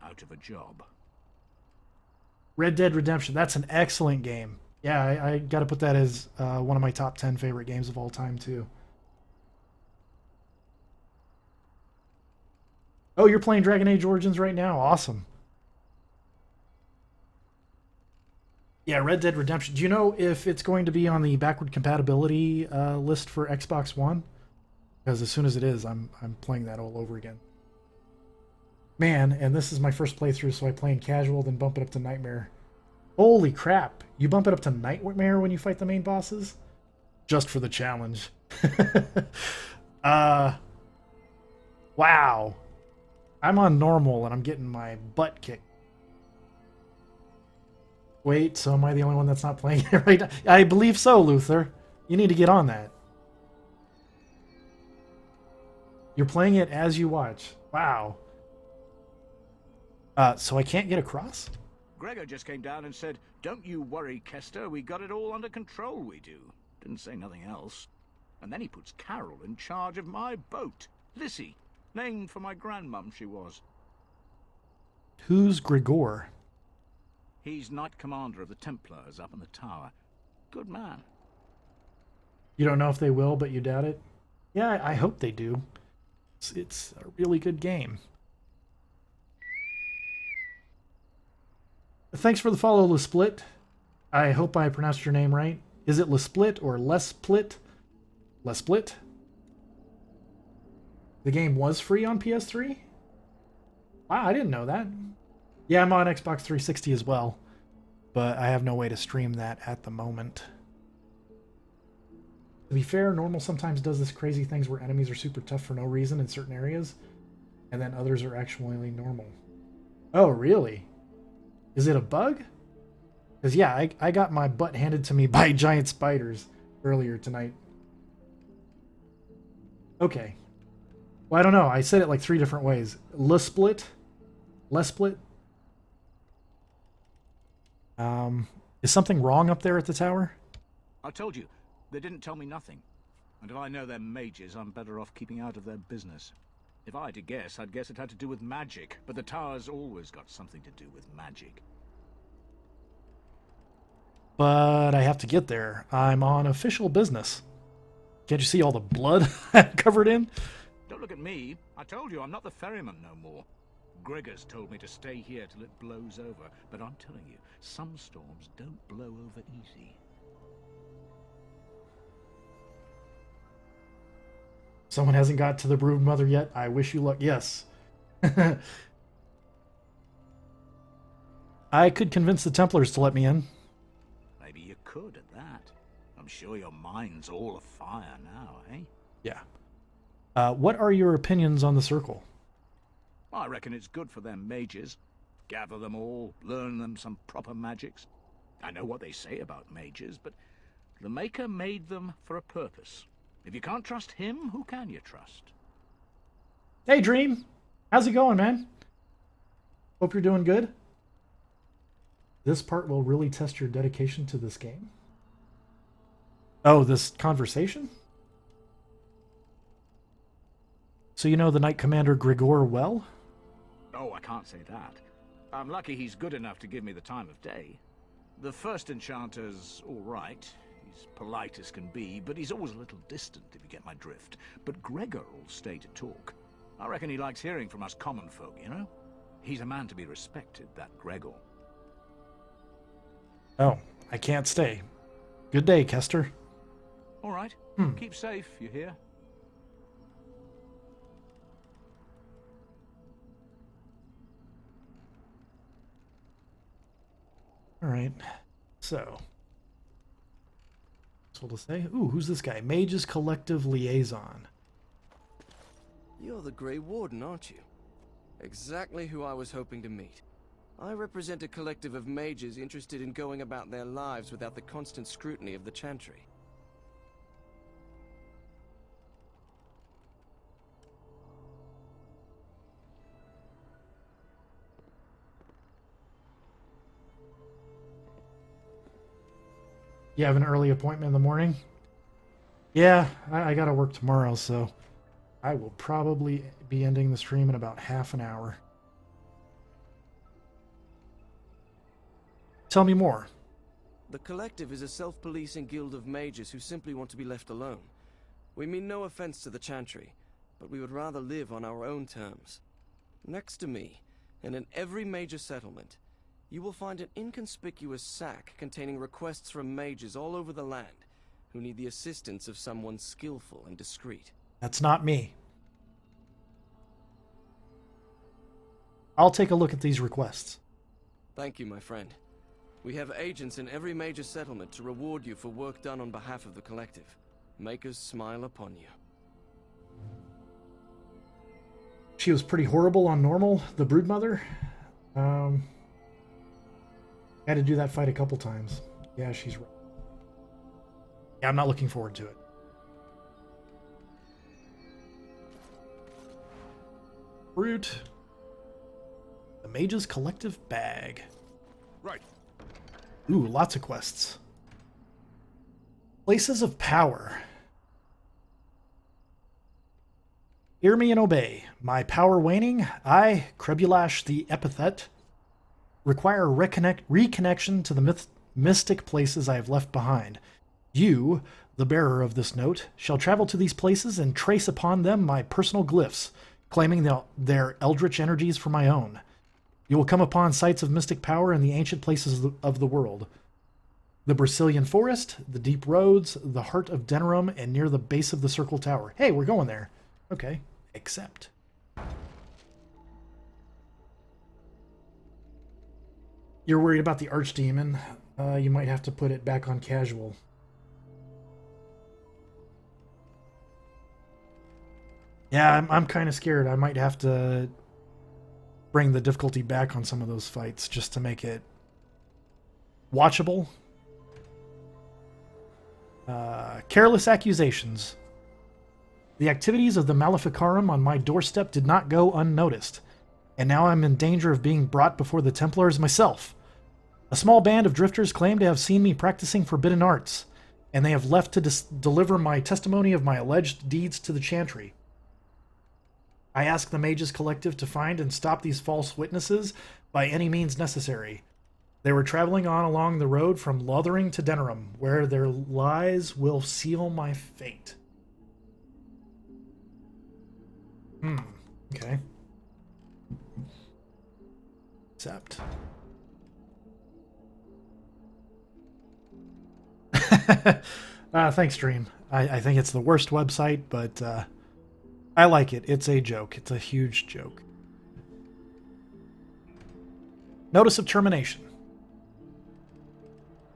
Out of a job. Red Dead Redemption. That's an excellent game. Yeah, I got to put that as one of my top 10 favorite games of all time, too. Oh, you're playing Dragon Age Origins right now? Awesome. Yeah, Red Dead Redemption. Do you know if it's going to be on the backward compatibility list for Xbox One? Because as soon as it is, I'm playing that all over again. Man, and this is my first playthrough, so I play in casual, then bump it up to Nightmare. Holy crap! You bump it up to Nightmare when you fight the main bosses? Just for the challenge. Wow. I'm on normal, and I'm getting my butt kicked. Wait, so am I the only one that's not playing it right now? I believe so, Luther. You need to get on that. You're playing it as you watch. Wow. So I can't get across? Gregor just came down and said, "Don't you worry, Kester. We got it all under control, we do." Didn't say nothing else. And then he puts Carol in charge of my boat. Lissy. Named for my grandmum, she was. Who's Gregor? He's Knight Commander of the Templars up in the tower. Good man. You don't know if they will, but you doubt it? Yeah, I hope they do. It's a really good game. Thanks for the follow, LeSplit. I hope I pronounced your name right. Is it LeSplit or LeSplit? LeSplit? The game was free on PS3? Wow, I didn't know that. Yeah, I'm on Xbox 360 as well, but I have no way to stream that at the moment. To be fair, normal sometimes does this crazy things where enemies are super tough for no reason in certain areas, and then others are actually normal. Oh, really? Is it a bug? Because, yeah, I got my butt handed to me by giant spiders earlier tonight. Okay. Well, I don't know. I said it like 3 different ways. LeSplit? LeSplit? Is something wrong up there at the tower? I told you, they didn't tell me nothing. And if I know they're mages, I'm better off keeping out of their business. If I had to guess, I'd guess it had to do with magic, but the tower's always got something to do with magic. But I have to get there. I'm on official business. Can't you see all the blood I'm covered in? Don't look at me. I told you, I'm not the ferryman no more. Gregor's told me to stay here till it blows over, but I'm telling you, some storms don't blow over easy. Someone hasn't got to the brood mother yet. I wish you luck. Yes. I could convince the Templars to let me in. Maybe you could at that. I'm sure your mind's all afire now, eh? Yeah. What are your opinions on the Circle? I reckon it's good for them mages. Gather them all, learn them some proper magics. I know what they say about mages, but the Maker made them for a purpose. If you can't trust him, who can you trust? Hey, Dream. How's it going, man? Hope you're doing good. This part will really test your dedication to this game. Oh, this conversation? So you know the Knight Commander Gregor well? Oh, I can't say that. I'm lucky he's good enough to give me the time of day. The first enchanter's all right. He's polite as can be, but he's always a little distant, if you get my drift. But Gregor will stay to talk. I reckon he likes hearing from us common folk, you know? He's a man to be respected, that Gregor. Oh, I can't stay. Good day, Kester. All right. Keep safe, you hear? All right. So useful to say. Ooh, who's this guy? Mages Collective Liaison. You're the Grey Warden, aren't you? Exactly who I was hoping to meet. I represent a collective of mages interested in going about their lives without the constant scrutiny of the Chantry. You have an early appointment in the morning? Yeah, I gotta work tomorrow, so I will probably be ending the stream in about half an hour. Tell me more. The Collective is a self-policing guild of mages who simply want to be left alone. We mean no offense to the Chantry, but we would rather live on our own terms. Next to me, and in every major settlement, you will find an inconspicuous sack containing requests from mages all over the land who need the assistance of someone skillful and discreet. That's not me. I'll take a look at these requests. Thank you, my friend. We have agents in every major settlement to reward you for work done on behalf of the Collective. Make us smile upon you. She was pretty horrible on normal, the Broodmother. Had to do that fight a couple times. Yeah, she's right. Yeah, I'm not looking forward to it. Fruit. The Mage's Collective Bag. Right. Ooh, lots of quests. Places of Power. Hear me and obey. My power waning, I, Krebulash the Epithet, require reconnection to the mystic places I have left behind. You, the bearer of this note, shall travel to these places and trace upon them my personal glyphs, claiming their eldritch energies for my own. You will come upon sites of mystic power in the ancient places of the world. The Brazilian Forest, the deep roads, the heart of Denerim, and near the base of the Circle Tower. Hey, we're going there. Okay, accept. You're worried about the Archdemon. You might have to put it back on casual. Yeah, I'm kind of scared. I might have to bring the difficulty back on some of those fights just to make it watchable. Careless accusations. The activities of the Maleficarum on my doorstep did not go unnoticed, and now I'm in danger of being brought before the Templars myself. A small band of drifters claim to have seen me practicing forbidden arts, and they have left to deliver my testimony of my alleged deeds to the Chantry. I ask the Mages Collective to find and stop these false witnesses by any means necessary. They were traveling on along the road from Lothering to Denerim, where their lies will seal my fate. Okay. Accept. Thanks, Dream. I think it's the worst website, but I like it. It's a joke. It's a huge joke. Notice of termination.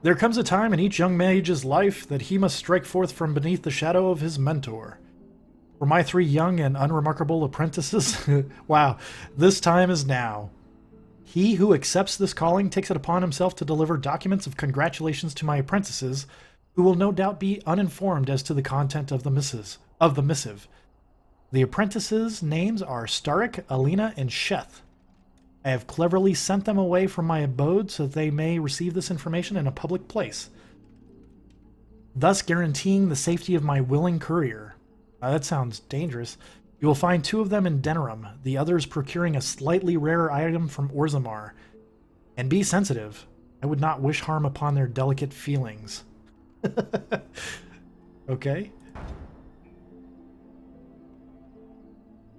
There comes a time in each young mage's life that he must strike forth from beneath the shadow of his mentor. For my 3 young and unremarkable apprentices, wow, this time is now. He who accepts this calling takes it upon himself to deliver documents of congratulations to my apprentices, who will no doubt be uninformed as to the content of the missive. The apprentices' names are Starik, Alina, and Sheth. I have cleverly sent them away from my abode so that they may receive this information in a public place, thus guaranteeing the safety of my willing courier. That sounds dangerous. You will find 2 of them in Denerim, the others procuring a slightly rarer item from Orzammar. And be sensitive. I would not wish harm upon their delicate feelings. Okay.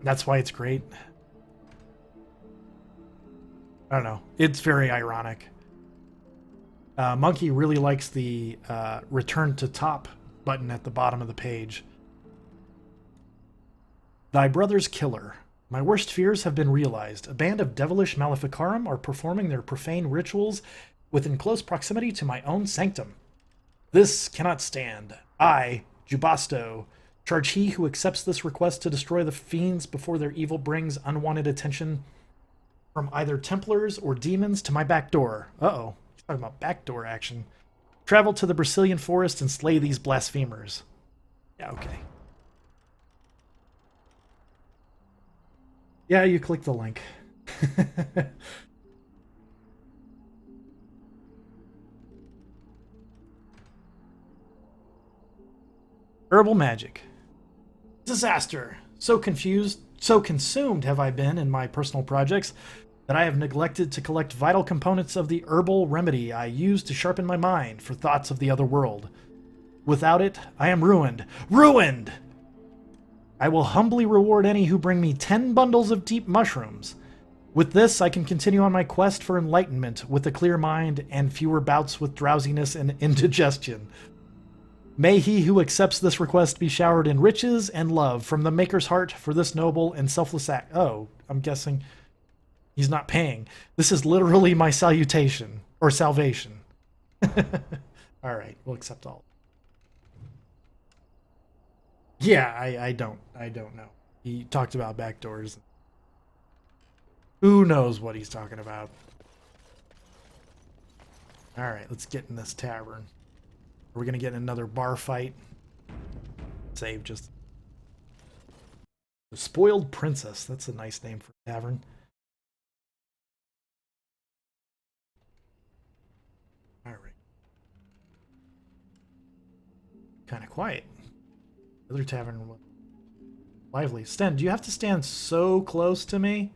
That's why it's great. I don't know. It's very ironic. Monkey really likes the return to top button at the bottom of the page. Thy brother's killer. My worst fears have been realized. A band of devilish Maleficarum are performing their profane rituals within close proximity to my own sanctum. This cannot stand. I, Jubasto, charge he who accepts this request to destroy the fiends before their evil brings unwanted attention from either Templars or demons to my back door. Uh-oh. He's talking about backdoor action. Travel to the Brazilian forest and slay these blasphemers. Yeah, okay. Yeah, you click the link. Herbal magic. Disaster. So confused, so consumed have I been in my personal projects that I have neglected to collect vital components of the herbal remedy I use to sharpen my mind for thoughts of the other world. Without it, I am ruined. Ruined! I will humbly reward any who bring me 10 bundles of deep mushrooms. With this, I can continue on my quest for enlightenment with a clear mind and fewer bouts with drowsiness and indigestion. May he who accepts this request be showered in riches and love from the Maker's heart for this noble and selfless act. Oh, I'm guessing he's not paying. This is literally my salutation, or salvation. All right, we'll accept all. Yeah, I don't know. He talked about backdoors. Who knows what he's talking about? All right, let's get in this tavern. Are we gonna get in another bar fight? Save just the Spoiled Princess. That's a nice name for a tavern. All right. Kind of quiet. The other tavern was lively. Sten, do you have to stand so close to me?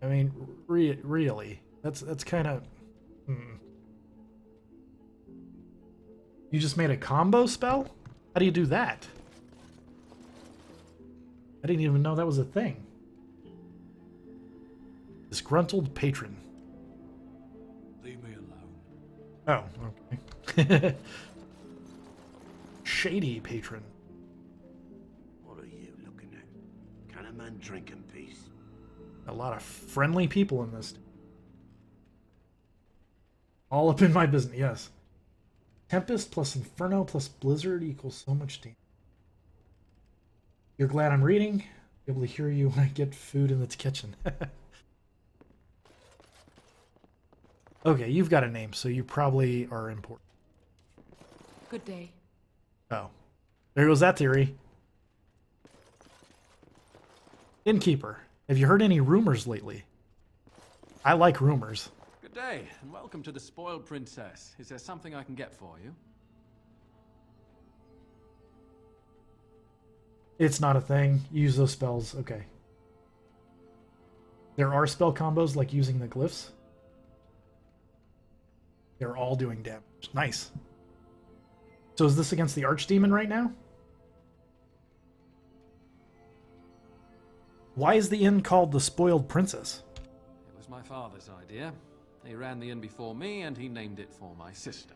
I mean, really? That's kind of. You just made a combo spell? How do you do that? I didn't even know that was a thing. Disgruntled patron. Leave me alone. Oh, okay. Shady patron. What are you looking at? Can a man drink in peace? A lot of friendly people in this. All up in my business, yes. Tempest plus Inferno plus Blizzard equals so much damage. You're glad I'm reading? Be able to hear you when I get food in the kitchen. Okay, you've got a name, so you probably are important. Good day. Oh. There goes that theory. Innkeeper, have you heard any rumors lately? I like rumors. Good day, and welcome to the Spoiled Princess. Is there something I can get for you? It's not a thing. Use those spells. Okay. There are spell combos like using the glyphs. They're all doing damage. Nice. So is this against the Archdemon right now? Why is the inn called the Spoiled Princess? It was my father's idea. He ran the inn before me, and he named it for my sister.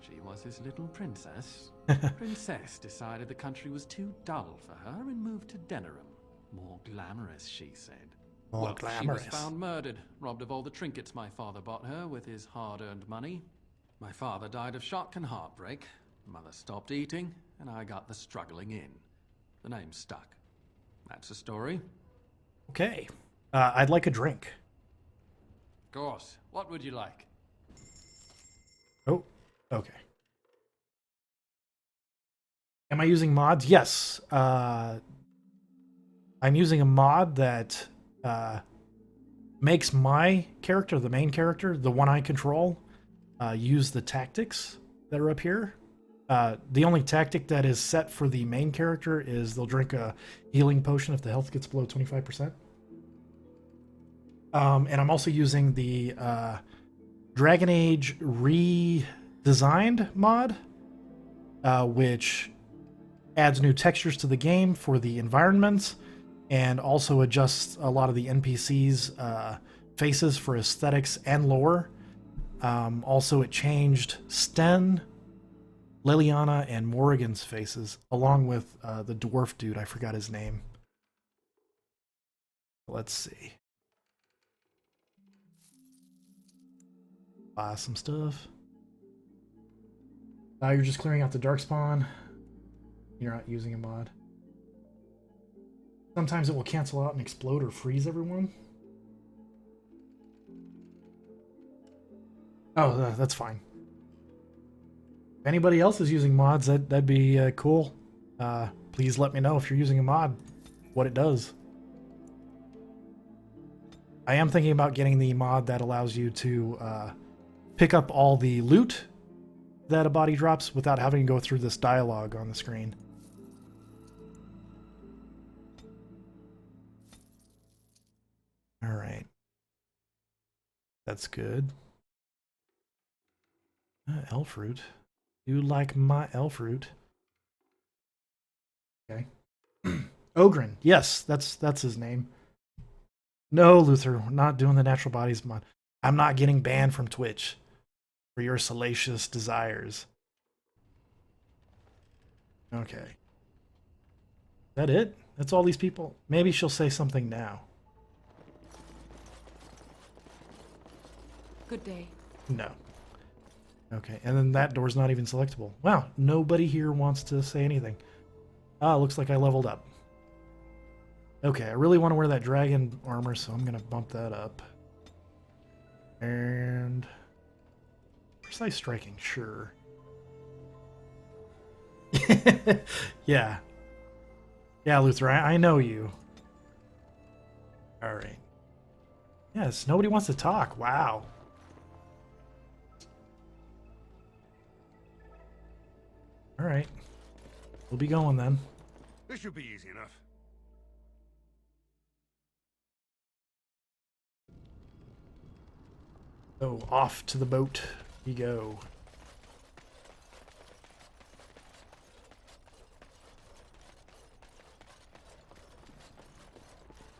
She was his little princess. Princess decided the country was too dull for her and moved to Denerim. More glamorous, she said. More glamorous. She was found murdered, robbed of all the trinkets my father bought her with his hard-earned money. My father died of shock and heartbreak. Mother stopped eating, and I got the struggling inn. The name stuck. That's the story. Okay. I'd like a drink. Of course. What would you like? Oh, okay. Am I using mods? Yes. I'm using a mod that makes my character, the main character, the one I control, use the tactics that are up here. The only tactic that is set for the main character is they'll drink a healing potion if the health gets below 25%. And I'm also using the Dragon Age redesigned mod, which adds new textures to the game for the environments and also adjusts a lot of the NPCs' faces for aesthetics and lore. Also, it changed Sten, Liliana, and Morrigan's faces, along with the dwarf dude. I forgot his name. Let's see. Buy some stuff. You're just clearing out the darkspawn. You're not using a mod. Sometimes it will cancel out and explode or freeze everyone. Oh, that's fine. If anybody else is using mods, that'd be cool. Please let me know if you're using a mod, what it does. I am thinking about getting the mod that allows you to pick up all the loot that a body drops without having to go through this dialogue on the screen. All right. That's good. Elf root. You like my elf root? Okay. Ogren. Yes, that's his name. No, Luther, we're not doing the natural bodies mod. I'm not getting banned from Twitch for your salacious desires. Okay. Is that it? That's all these people? Maybe she'll say something now. Good day. No. Okay, and then that door's not even selectable. Wow, nobody here wants to say anything. Ah, looks like I leveled up. Okay, I really want to wear that dragon armor, so I'm going to bump that up. And... precise striking, sure. Yeah. Yeah, Luther, I know you. Alright. Yes, nobody wants to talk. Wow. Alright. We'll be going then. This should be easy enough. So, off to the boat we go.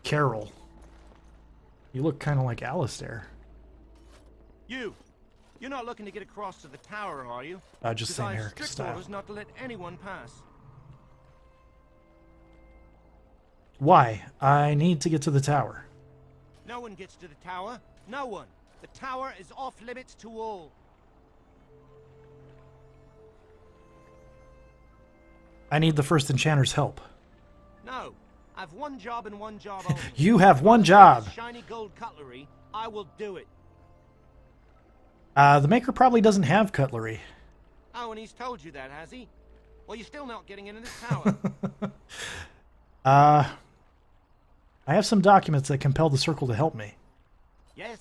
Carol. You look kind of like Alistair. You're not looking to get across to the tower, are you? Just saying Eric strict style. orders not to let anyone pass. Why? I need to get to the tower. No one gets to the tower. No one. The tower is off limits to all. I need the first enchanter's help. No. I've one job and one job only. You have one job. Shiny gold cutlery. I will do it. The maker probably doesn't have cutlery. Oh, and he's told you that, has he? Well, you're still not getting into this tower. I have some documents that compel the circle to help me. Yes?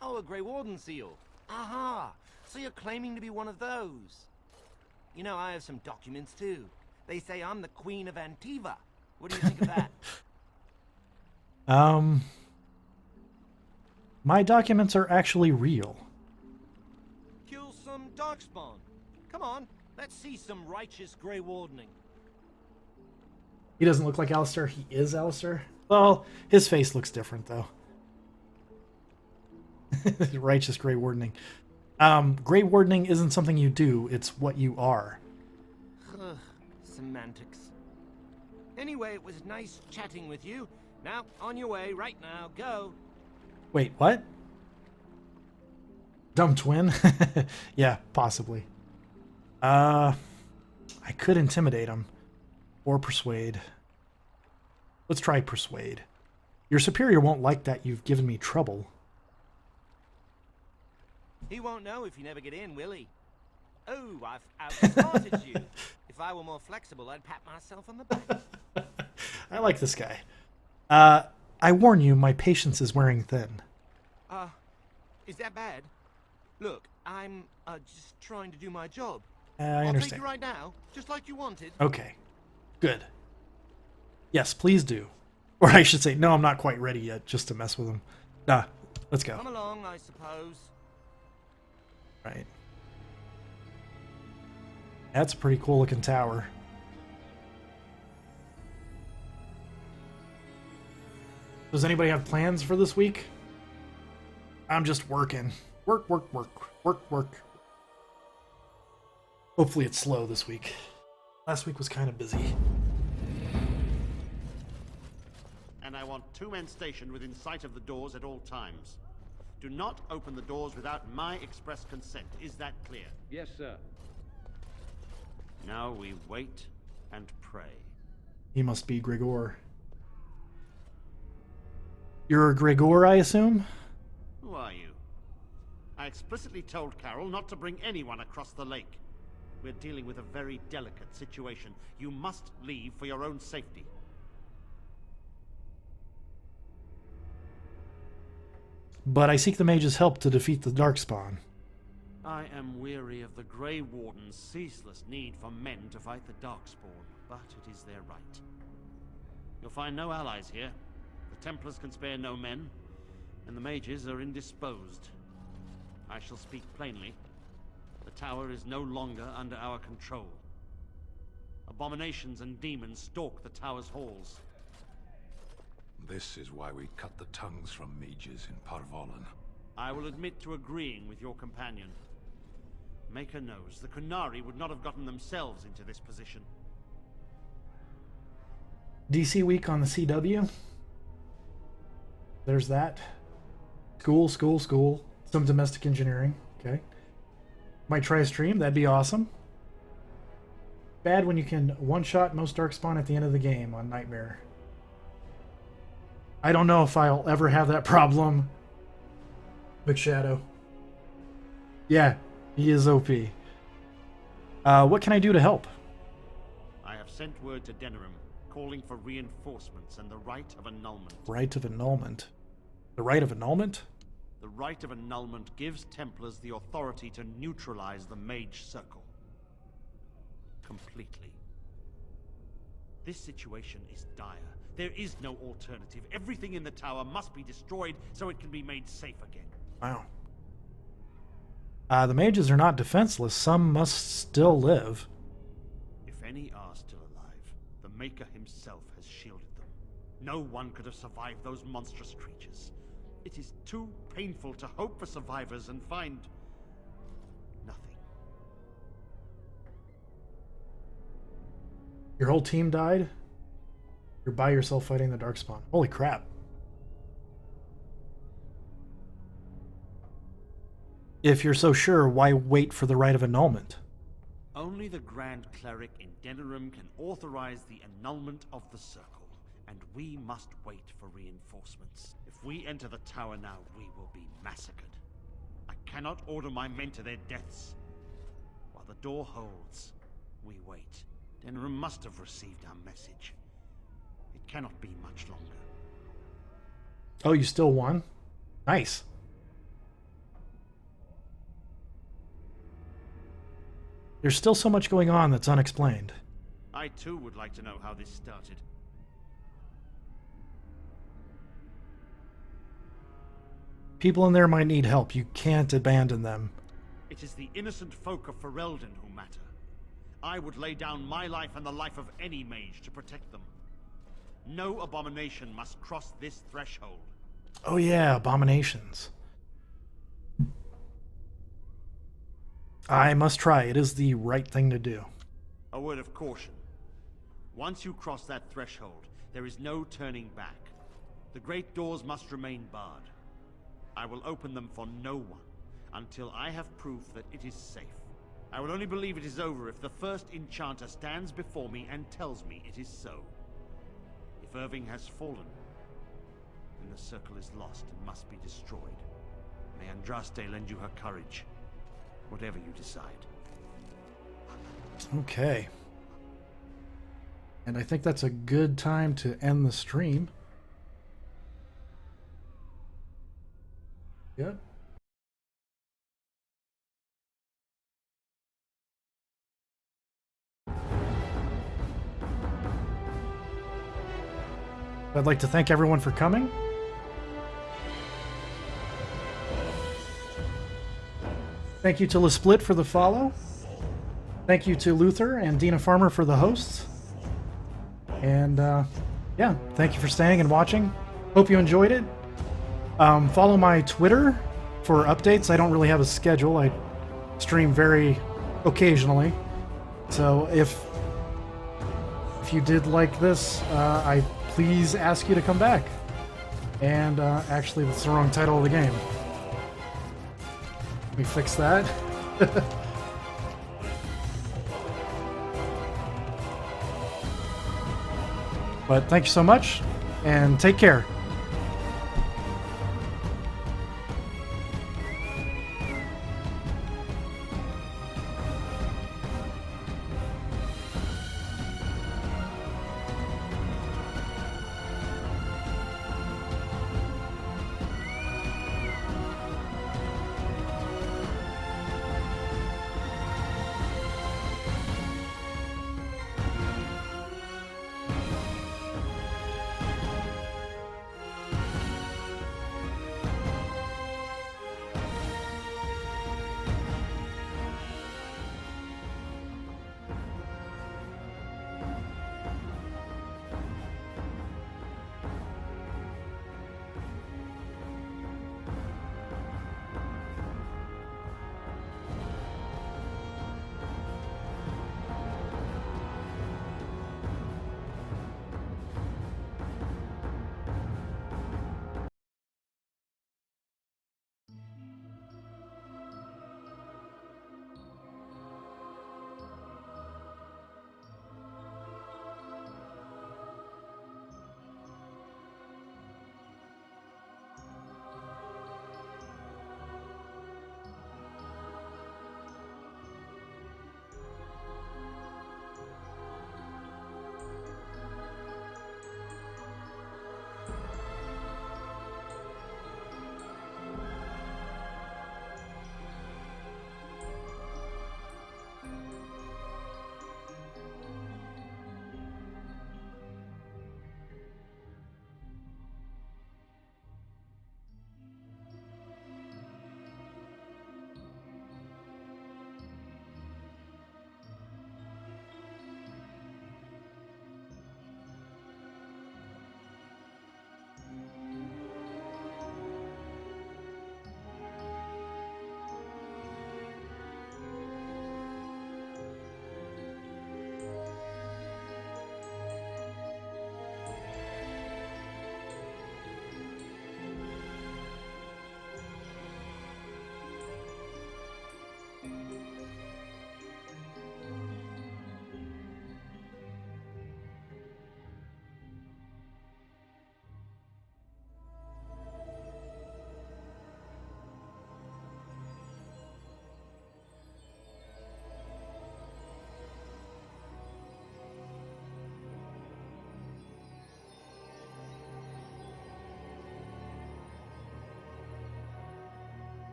Oh, a Grey Warden seal. Aha! So you're claiming to be one of those. You know, I have some documents too. They say I'm the Queen of Antiva. What do you think of that? My documents are actually real. Kill some darkspawn. Come on, let's see some righteous Grey Wardening. He doesn't look like Alistair. He is Alistair. Well, his face looks different, though. Righteous Grey Wardening. Grey Wardening isn't something you do. It's what you are. Semantics. Anyway, it was nice chatting with you. Now, on your way, right now. Go. Wait, what? Dumb twin? Yeah, possibly. I could intimidate him. Or persuade. Let's try persuade. Your superior won't like that you've given me trouble. He won't know if you never get in, will he? Oh, I've outsmarted you. If I were more flexible, I'd pat myself on the back. I like this guy. I warn you, my patience is wearing thin. Is that bad? Look, I'm just trying to do my job. I I'll understand. take you right now, just like you wanted. Okay. Good. Yes, please do. Or I should say, no, I'm not quite ready yet, just to mess with him. Nah, let's go. Come along, I suppose. Right. That's a pretty cool looking tower. Does anybody have plans for this week? I'm just working. Work. Hopefully it's slow this week. Last week was kind of busy. And I want 2 men stationed within sight of the doors at all times. Do not open the doors without my express consent. Is that clear? Yes, sir. Now we wait and pray. He must be Gregor. You're a Gregor, I assume? Who are you? I explicitly told Carol not to bring anyone across the lake. We're dealing with a very delicate situation. You must leave for your own safety. But I seek the mage's help to defeat the Darkspawn. I am weary of the Grey Warden's ceaseless need for men to fight the Darkspawn, but it is their right. You'll find no allies here. The Templars can spare no men, and the mages are indisposed. I shall speak plainly. The tower is no longer under our control. Abominations and demons stalk the tower's halls. This is why we cut the tongues from mages in Parvolan. I will admit to agreeing with your companion. Maker knows the Kunari would not have gotten themselves into this position. DC Week on the CW. There's that. School, school, school. Some domestic engineering. Okay. Might try a stream. That'd be awesome. Bad when you can one-shot most Darkspawn at the end of the game on Nightmare. I don't know if I'll ever have that problem. Big Shadow. Yeah, he is OP. What can I do to help? I have sent word to Denerim, calling for reinforcements and the right of annulment. Right of annulment. The right of annulment? The right of annulment gives Templars the authority to neutralize the Mage Circle. Completely. This situation is dire. There is no alternative. Everything in the tower must be destroyed so it can be made safe again. Wow. The mages are not defenseless. Some must still live. If any are still alive, the Maker himself has shielded them. No one could have survived those monstrous creatures. It is too painful to hope for survivors and find nothing. Your whole team died? You're by yourself fighting the Darkspawn. Holy crap. If you're so sure, why wait for the right of annulment? Only the Grand Cleric in Denerim can authorize the annulment of the Circle, and we must wait for reinforcements. If we enter the tower now, we will be massacred. I cannot order my men to their deaths. While the door holds, we wait. Denerim must have received our message. It cannot be much longer. Oh, you still won? Nice. There's still so much going on that's unexplained. I too would like to know how this started. People in there might need help. You can't abandon them. It is the innocent folk of Ferelden who matter. I would lay down my life and the life of any mage to protect them. No abomination must cross this threshold. Oh yeah, abominations. I must try. It is the right thing to do. A word of caution. Once you cross that threshold, there is no turning back. The great doors must remain barred. I will open them for no one until I have proof that it is safe. I will only believe it is over if the first enchanter stands before me and tells me it is so. If Irving has fallen, then the circle is lost and must be destroyed. May Andraste lend you her courage, whatever you decide. Okay. And I think that's a good time to end the stream. Yep. I'd like to thank everyone for coming. Thank you to LaSplit for the follow. Thank you to Luther and Dina Farmer for the hosts. And yeah, thank you for staying and watching. Hope you enjoyed it. Follow my Twitter for updates. I don't really have a schedule. I stream very occasionally. So if you did like this, I please ask you to come back. And actually, that's the wrong title of the game. Let me fix that. But thank you so much, and take care.